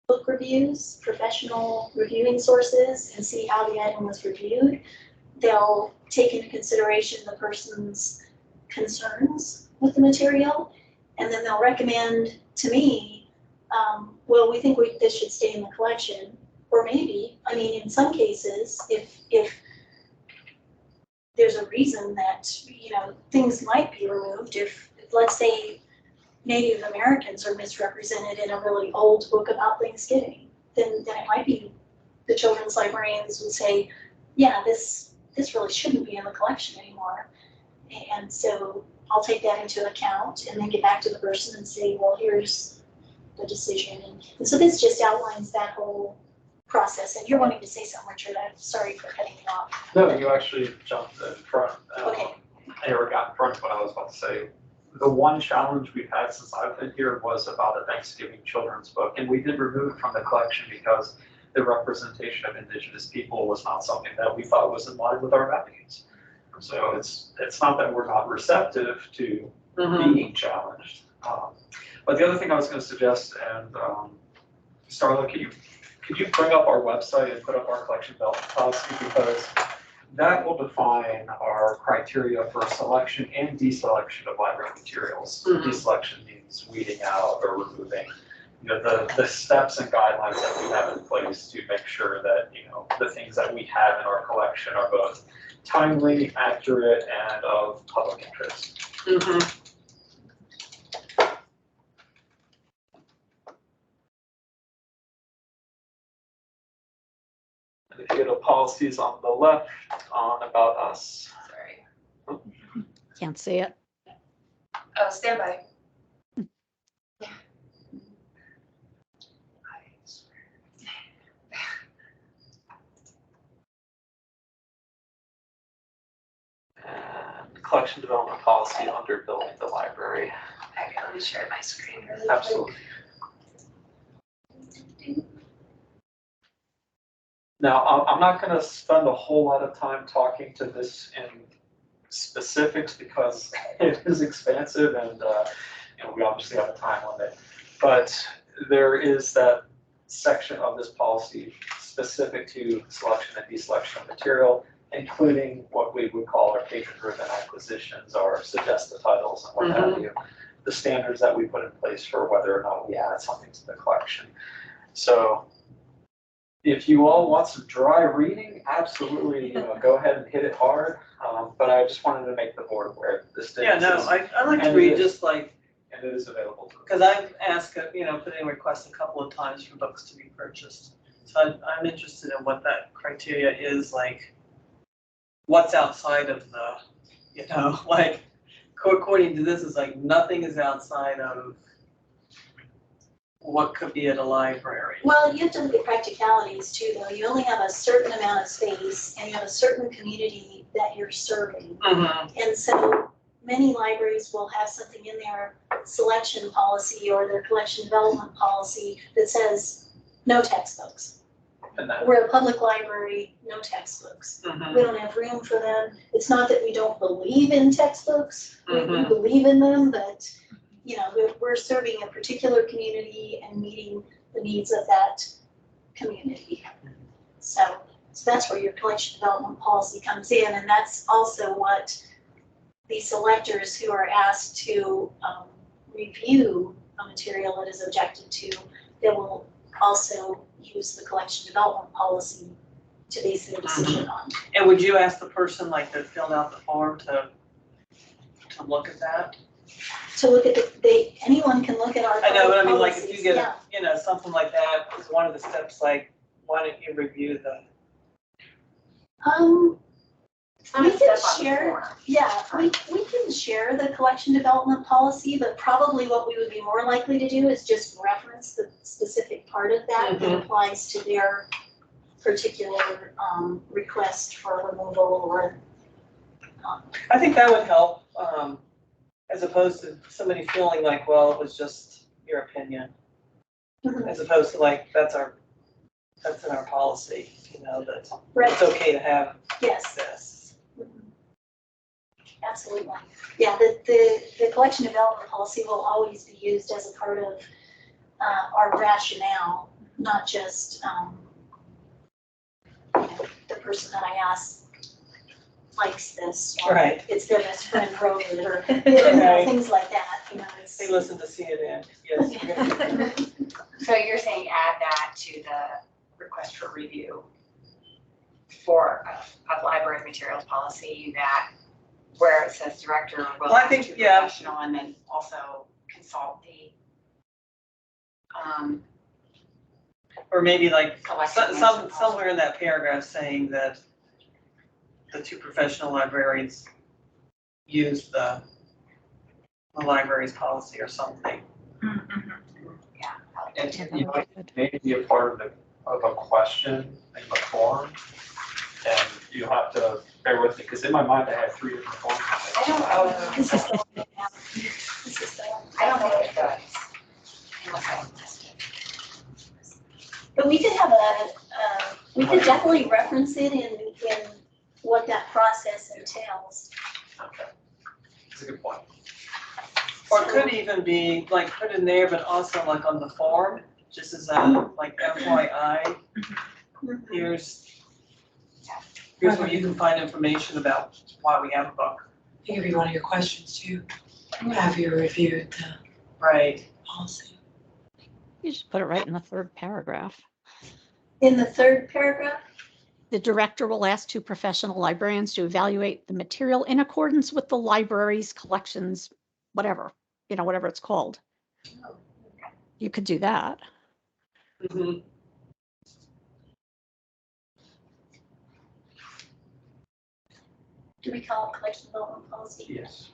book reviews, professional reviewing sources, and see how the item was reviewed. They'll take into consideration the person's concerns with the material, and then they'll recommend to me, well, we think this should stay in the collection. Or maybe, I mean, in some cases, if there's a reason that, you know, things might be removed, if let's say Native Americans are misrepresented in a really old book about Thanksgiving, then it might be the children's librarians would say, yeah, this really shouldn't be in the collection anymore. And so I'll take that into account and then get back to the person and say, well, here's the decision. And so this just outlines that whole process. And you're wanting to say something, Richard. I'm sorry for cutting you off. No, you actually jumped in front. Okay. Or got in front of what I was about to say. The one challenge we've had since I've been here was about a Thanksgiving children's book, and we did remove it from the collection because the representation of Indigenous people was not something that we thought was in line with our values. So it's not that we're not receptive to being challenged. But the other thing I was going to suggest, and Starla, could you bring up our website and put up our collection development policy, because that will define our criteria for selection and deselection of library materials. Deselection means weeding out or removing, you know, the steps and guidelines that we have in place to make sure that, you know, the things that we have in our collection are both timely, accurate, and of public interest. And if you go to policies on the left, on about us. Sorry. Can't see it. Oh, stand by. And collection development policy under building the library. Okay, let me share my screen really quick. Absolutely. Now, I'm not going to spend a whole lot of time talking to this in specifics because it is expansive and you know, we obviously have a time limit. But there is that section of this policy specific to selection and deselection of material, including what we would call our patron-driven acquisitions, our suggested titles and what have you, the standards that we put in place for whether or not we add something to the collection. So if you all want some dry reading, absolutely, you know, go ahead and hit it hard. But I just wanted to make the board aware that this Yeah, no, I like to read just like, and it is available to because I've asked, you know, put in requests a couple of times for books to be purchased. So I'm interested in what that criteria is, like what's outside of the, you know, like according to this, it's like nothing is outside of what could be at a library. Well, you have to look at practicalities too, though. You only have a certain amount of space and you have a certain community that you're serving. And so many libraries will have something in their selection policy or their collection development policy that says no textbooks. And that, We're a public library, no textbooks. We don't have room for them. It's not that we don't believe in textbooks. We believe in them, but you know, we're serving a particular community and meeting the needs of that community. So that's where your collection development policy comes in, and that's also what the selectors who are asked to review a material that is objected to, they will also use the collection development policy to base their decision on. And would you ask the person like that filled out the form to look at that? To look at anyone can look at our I know, but I mean, policies. like if you get, Yeah. you know, something like that, is one of the steps like, why don't you review It's not We a can step on the share- form. Yeah, we can share the collection development policy, but probably what we would be more likely to do is just reference the specific part of that that applies to their particular request for removal or. I think that would help, as opposed to somebody feeling like, well, it was just your opinion. As opposed to like, that's in our policy, you know, that Right. it's okay to have Yes, this. absolutely. Yeah, the collection development policy will always be used as a part of our rationale, not just the person that I asked likes this. Or Right. it's their best friend wrote it, or Right. things like that, you know, it's. They listen to CNN, yes. So you're saying add that to the request for review for of library materials policy, that where it says director will Well, I think, to yeah. professional, and then also consult the Or maybe like, Collection somewhere in that paragraph saying that the two professional librarians use the library's policy or something. And Yeah, you know, that would it be good. may be a part of a question in the form, and you'll have to bear with me, because in my mind, I have 3 different forms. I don't, This is the one that I have. This is the one. I don't think it does. Unless I missed it. But we could have we could definitely reference it in what that process entails. Okay. That's a good point. Or it could even be like put in there, but also like on the form, just as a like FYI. Here's where you can find information about why we have a book. It could be one of your questions too. Have you reviewed the Right. policy? You just put it right in the third paragraph. In the third paragraph, The director will ask 2 professional librarians to evaluate the material in accordance with the library's collections, whatever, whatever it's called. You could do that. Mhm. do we call it collection development policy? Yes.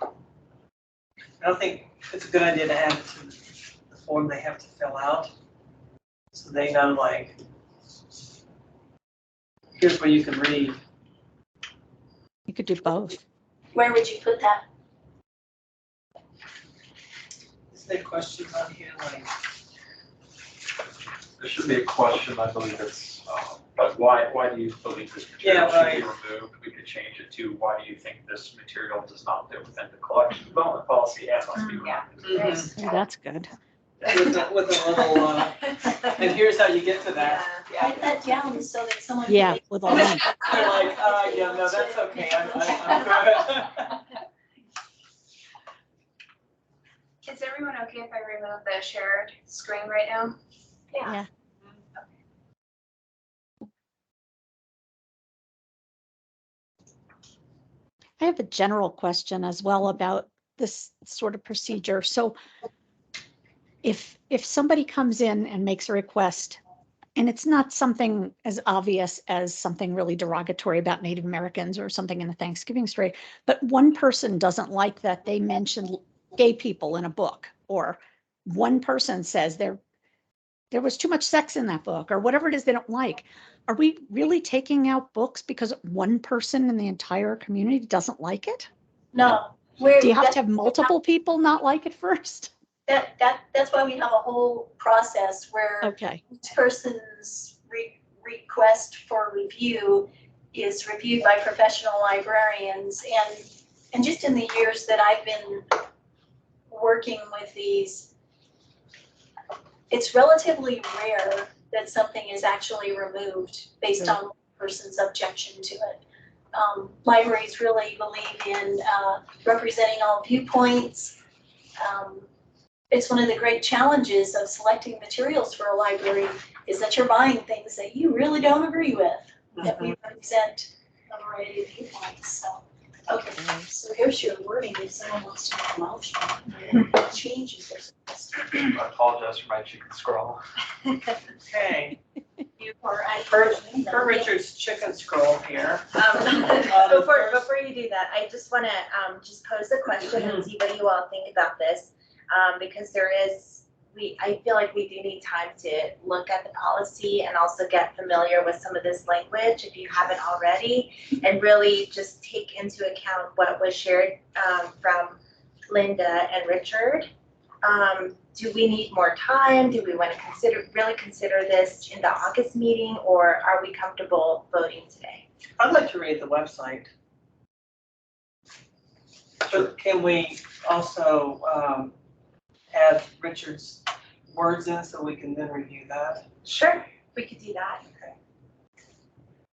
I don't think it's a good idea to add it to the form they have to fill out. So they know like, here's where you can read. You could do both. Where would you put that? Is there questions on here like? There should be a question, I believe it's, but why do you believe this material Yeah, should be removed? We could change it to, why do you think this material does not fit within the collection development policy and must be removed? Oh, that's good. With a little, and here's how you get to that. Write that down so that someone. can Yeah, make- with all that. They're like, yeah, no, that's okay, I'm good. Is everyone okay if I remove the shared screen right now? Yeah. I have a general question as well about this sort of procedure. So if somebody comes in and makes a request, and it's not something as obvious as something really derogatory about Native Americans or something in a Thanksgiving story, but one person doesn't like that they mention gay people in a book, or one person says there was too much sex in that book, or whatever it is they don't like. Are we really taking out books because one person in the entire community doesn't like it? No. Do you have to have multiple people not like it first? That's why we have a whole process where Okay. each person's request for review is reviewed by professional librarians. And just in the years that I've been working with these, it's relatively rare that something is actually removed based on one person's objection to it. Libraries really believe in representing all viewpoints. It's one of the great challenges of selecting materials for a library is that you're buying things that you really don't agree with, that we represent a variety of viewpoints, so. Okay, so here's your wording, if someone wants to make a motion, changes this. I apologize for my chicken scrawl. Okay, you or I. Per Richard's chicken scroll here. Before you do that, I just want to just pose a question and see what you all think about this, because I feel like we do need time to look at the policy and also get familiar with some of this language if you haven't already, and really just take into account what was shared from Linda and Richard. Do we need more time? Do we want to really consider this in the August meeting, or are we comfortable voting today? I'd like to read the website. But can we also add Richard's words in so we can then review that? Sure, we could do that. Okay.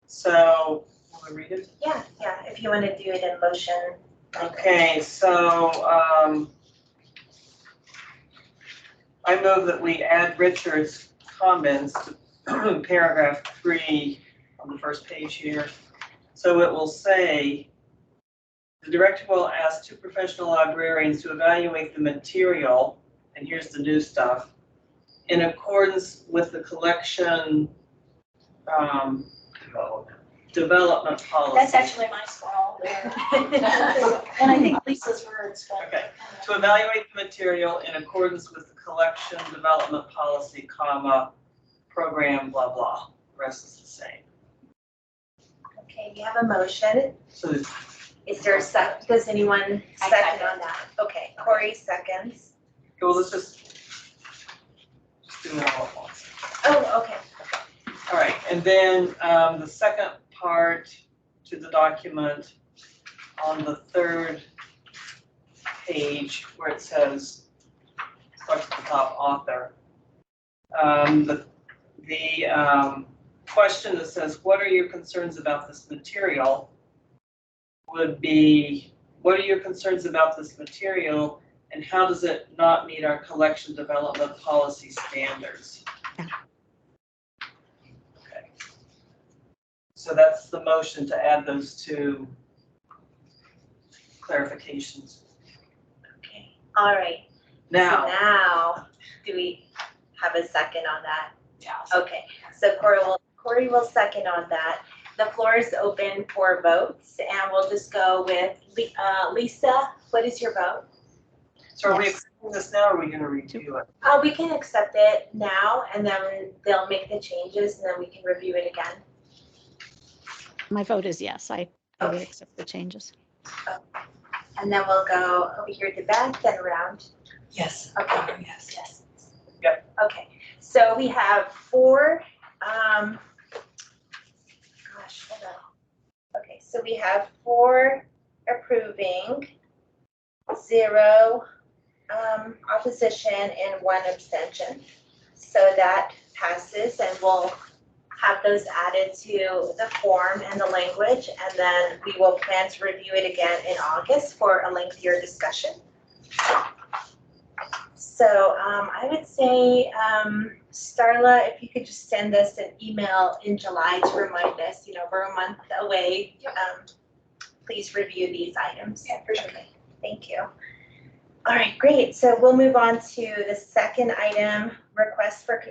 So, want to read it? Yeah, if you want to do it in motion. Okay, so I move that we add Richard's comments to paragraph 3 on the first page here. So it will say, the director will ask 2 professional librarians to evaluate the material, and here's the new stuff, in accordance with the collection development policy. That's actually my scroll there. And I think Lisa's words, but. Okay, to evaluate the material in accordance with the collection development policy, comma, program, blah, blah. The rest is the same. Okay, we have a motion. So Is there a second? Does anyone second on that? Okay, Corey seconds. well, let's just do it all at once. Oh, okay. All right, and then the second part to the document on the 3rd page where it says, starts at the top, author. The question that says, what are your concerns about this material would be, what are your concerns about this material and how does it not meet our collection development policy standards? Okay. So that's the motion to add those 2 clarifications. Okay, all right. Now, So now, do we have a second on that? Yeah. Okay, so Corey will second on that. The floor is open for votes, and we'll just go with Lisa. What is your vote? so are we accepting this now or are we going to review it? We can accept it now, and then they'll make the changes, and then we can review it again. My vote is yes. I would accept the changes. And then we'll go over here to Beth, then around. Yes. Okay. Yes. Yep. Okay, so we have 4, hold on. Okay, so we have 4 approving, 0 opposition, and 1 abstention. So that passes, and we'll have those added to the form and the language, and then we will plan to review it again in August for a lengthier discussion. So I would say, Starla, if you could just send us an email in July to remind us, we're a month away. Please review these items. Yeah, for sure. Okay, thank you. All right, great. So we'll move on to the second item, request for,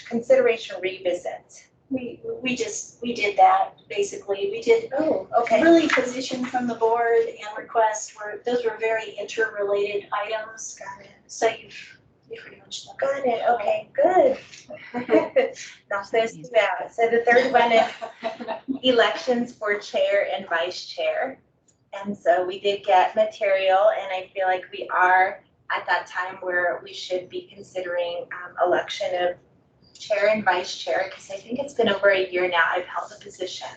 consideration revisit. We did that, basically. We did Oh, okay. really position from the board and requests those were very interrelated items. Got it. So you pretty much done. Got it. Okay, good. Not those too bad. So the third one is elections for chair and vice chair. And so we did get material, and I feel like we are at that time where we should be considering election of chair and vice chair, because I think it's been over a year now I've held the position.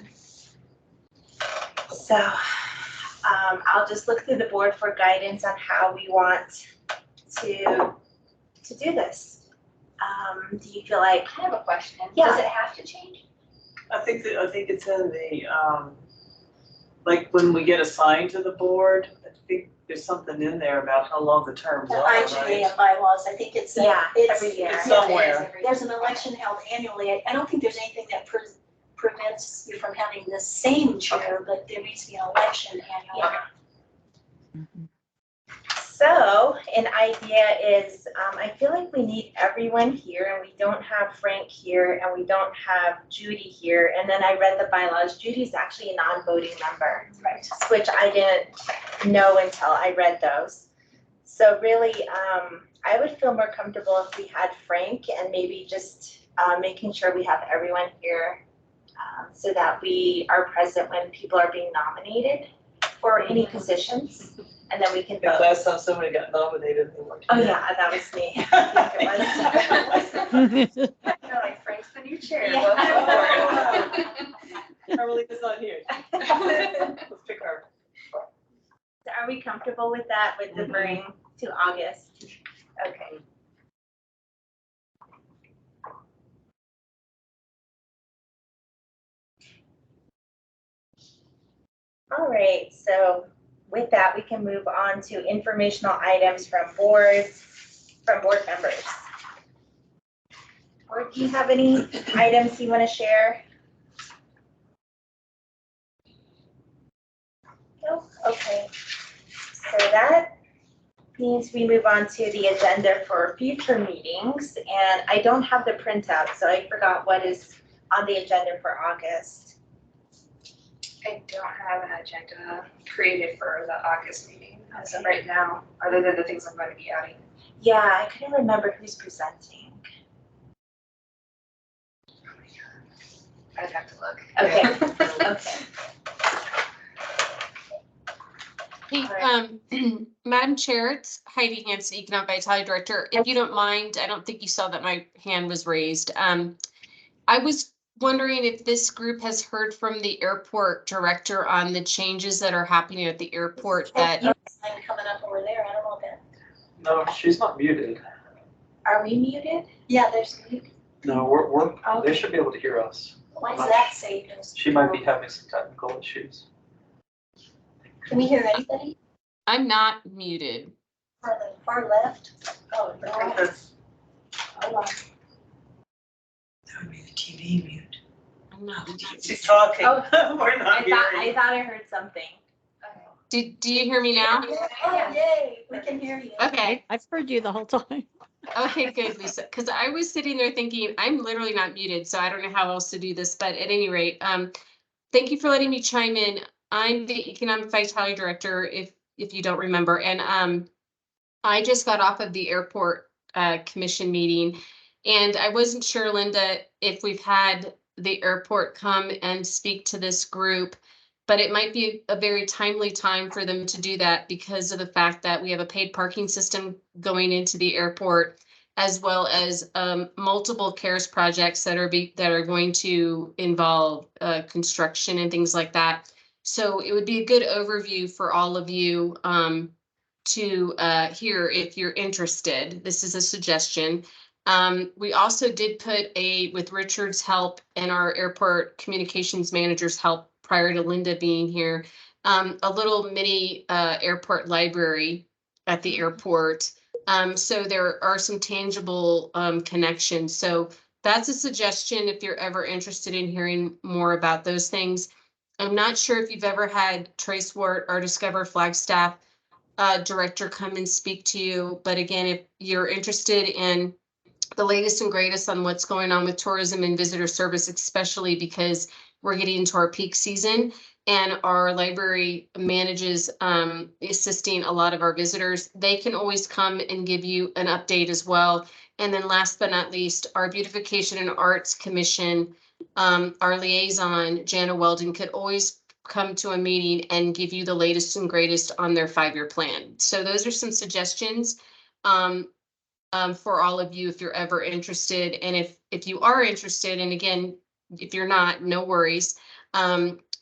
So I'll just look through the board for guidance on how we want to do this. Do you feel like? I have a question. Yeah. Does it have to change? I think it's in the, like when we get assigned to the board, I think there's something in there about how long the terms The are, IGA right? and bylaws, I think it's. Every year. it's Somewhere. There's an election held annually. I don't think there's anything that prevents you from having the same chair, but there needs to be an election annually. Yeah. So an idea is, I feel like we need everyone here, and we don't have Frank here, and we don't have Judy here. And then I read the bylaws. Judy's actually a non-voting member, Right. which I didn't know until I read those. So really, I would feel more comfortable if we had Frank, and maybe just making sure we have everyone here so that we are present when people are being nominated for any positions, and then we can Yeah, vote. last time somebody got nominated, they weren't. Oh yeah, that was me. I think it was. They're like, Frank's the new chair. Yeah. Welcome aboard. Carmelita's not here. Let's pick her. So are we comfortable with that, with deferring to August? Okay. All right, so with that, we can move on to informational items from board members. Or do you have any items you want to share? No? Okay. So that means we move on to the agenda for future meetings, and I don't have the printout, so I forgot what is on the agenda for August. I don't have an agenda created for the August meeting as of right now, other than the things I'm going to be adding. Yeah, I couldn't remember who's presenting. I'd have to look. Okay, okay. Hey, Madam Chair, it's Heidi Hansen, Economic Vitality Director. If you don't mind, I don't think you saw that my hand was raised. I was wondering if this group has heard from the airport director on the changes that are happening at the airport that. Sign coming up over there, I don't know that. No, she's not muted. Are we muted? Yeah, there's mute. No, we're Okay. they should be able to hear us. Why does that say there's? She might be having some technical issues. Can we hear anybody? I'm not muted. Far the far left? Oh, I think no. that's, Hold on. That would be the TV mute. I'm not muted. she's talking. Oh, We're not hearing. I thought I heard something. Do you hear me now? Oh, yay, we can hear you. Okay. I've heard you the whole time. Okay, good, Lisa. Because I was sitting there thinking, I'm literally not muted, so I don't know how else to do this. But at any rate, thank you for letting me chime in. I'm the Economic Vitality Director, if you don't remember, and I just got off of the airport commission meeting, and I wasn't sure, Linda, if we've had the airport come and speak to this group, but it might be a very timely time for them to do that because of the fact that we have a paid parking system going into the airport, as well as multiple CARES projects that are going to involve construction and things like that. So it would be a good overview for all of you to hear if you're interested. This is a suggestion. We also did put with Richard's help and our airport communications manager's help prior to Linda being here, a little mini airport library at the airport. So there are some tangible connections. So that's a suggestion if you're ever interested in hearing more about those things. I'm not sure if you've ever had Trace Wart, our Discover Flagstaff director, come and speak to you. But again, if you're interested in the latest and greatest on what's going on with tourism and visitor service, especially because we're getting into our peak season and our library manages assisting a lot of our visitors, they can always come and give you an update as well. And then last but not least, our Beautification and Arts Commission, our liaison, Jana Weldon, could always come to a meeting and give you the latest and greatest on their 5-year plan. So those are some suggestions for all of you if you're ever interested. And if you are interested, and again, if you're not, no worries.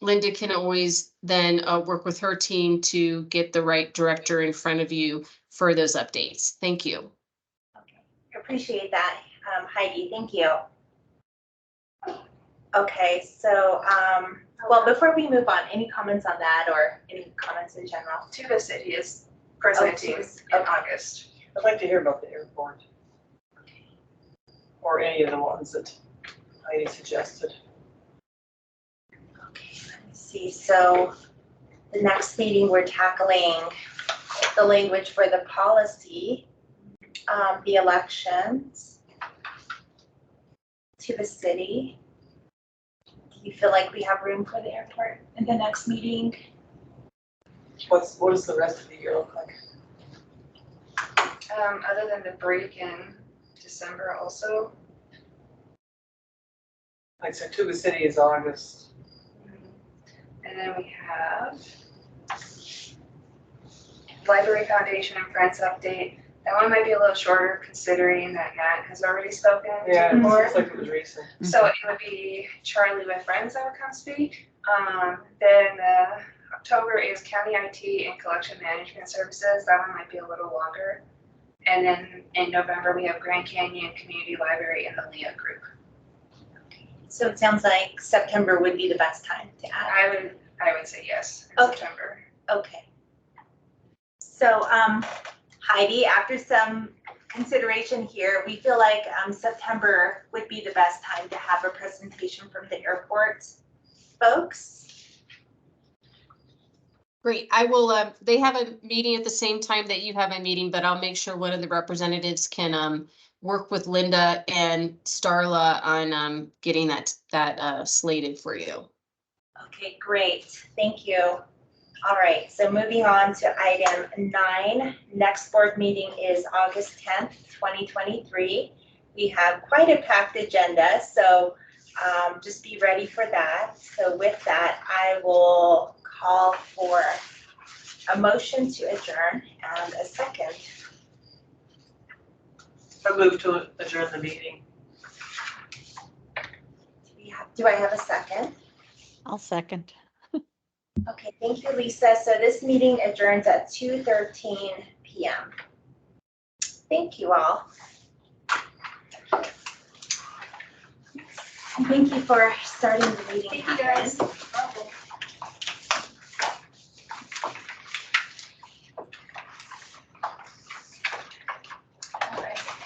Linda can always then work with her team to get the right director in front of you for those updates. Thank you. Okay, appreciate that, Heidi, thank you. Okay, so, well, before we move on, any comments on that or any comments in general? Tuba City is presenting in August. I'd like to hear about the airport. Or any of the ones that Heidi suggested. Okay, let me see, so the next meeting we're tackling the language for the policy, the elections to the city. Do you feel like we have room for the airport in the next meeting? What does the rest of the year look like? Other than the break in December also. Like, so Tuba City is August. And then we have Library Foundation and Friends update. That one might be a little shorter considering that Nat has already spoken to the board. It's like it was recent. So it would be Charlie with Friends that would come speak. Then October is County IT and Collection Management Services. That one might be a little longer. And then in November, we have Grand Canyon Community Library and the Leah Group. So it sounds like September would be the best time to add. I would say yes in Okay. September. Okay. So Heidi, after some consideration here, we feel like September would be the best time to have a presentation from the airport folks. Great. I will, they have a meeting at the same time that you have a meeting, but I'll make sure one of the representatives can work with Linda and Starla on getting that slated for you. Okay, great. Thank you. All right, so moving on to item 9. Next board meeting is August 10th, 2023. We have quite a packed agenda, so just be ready for that. So with that, I will call for a motion to adjourn and a second. I move to adjourn the meeting. Do I have a second? I'll second. Okay, thank you, Lisa. So this meeting adjourns at 2:13 p.m. Thank you all. And thank you for starting the meeting. Thank you, guys.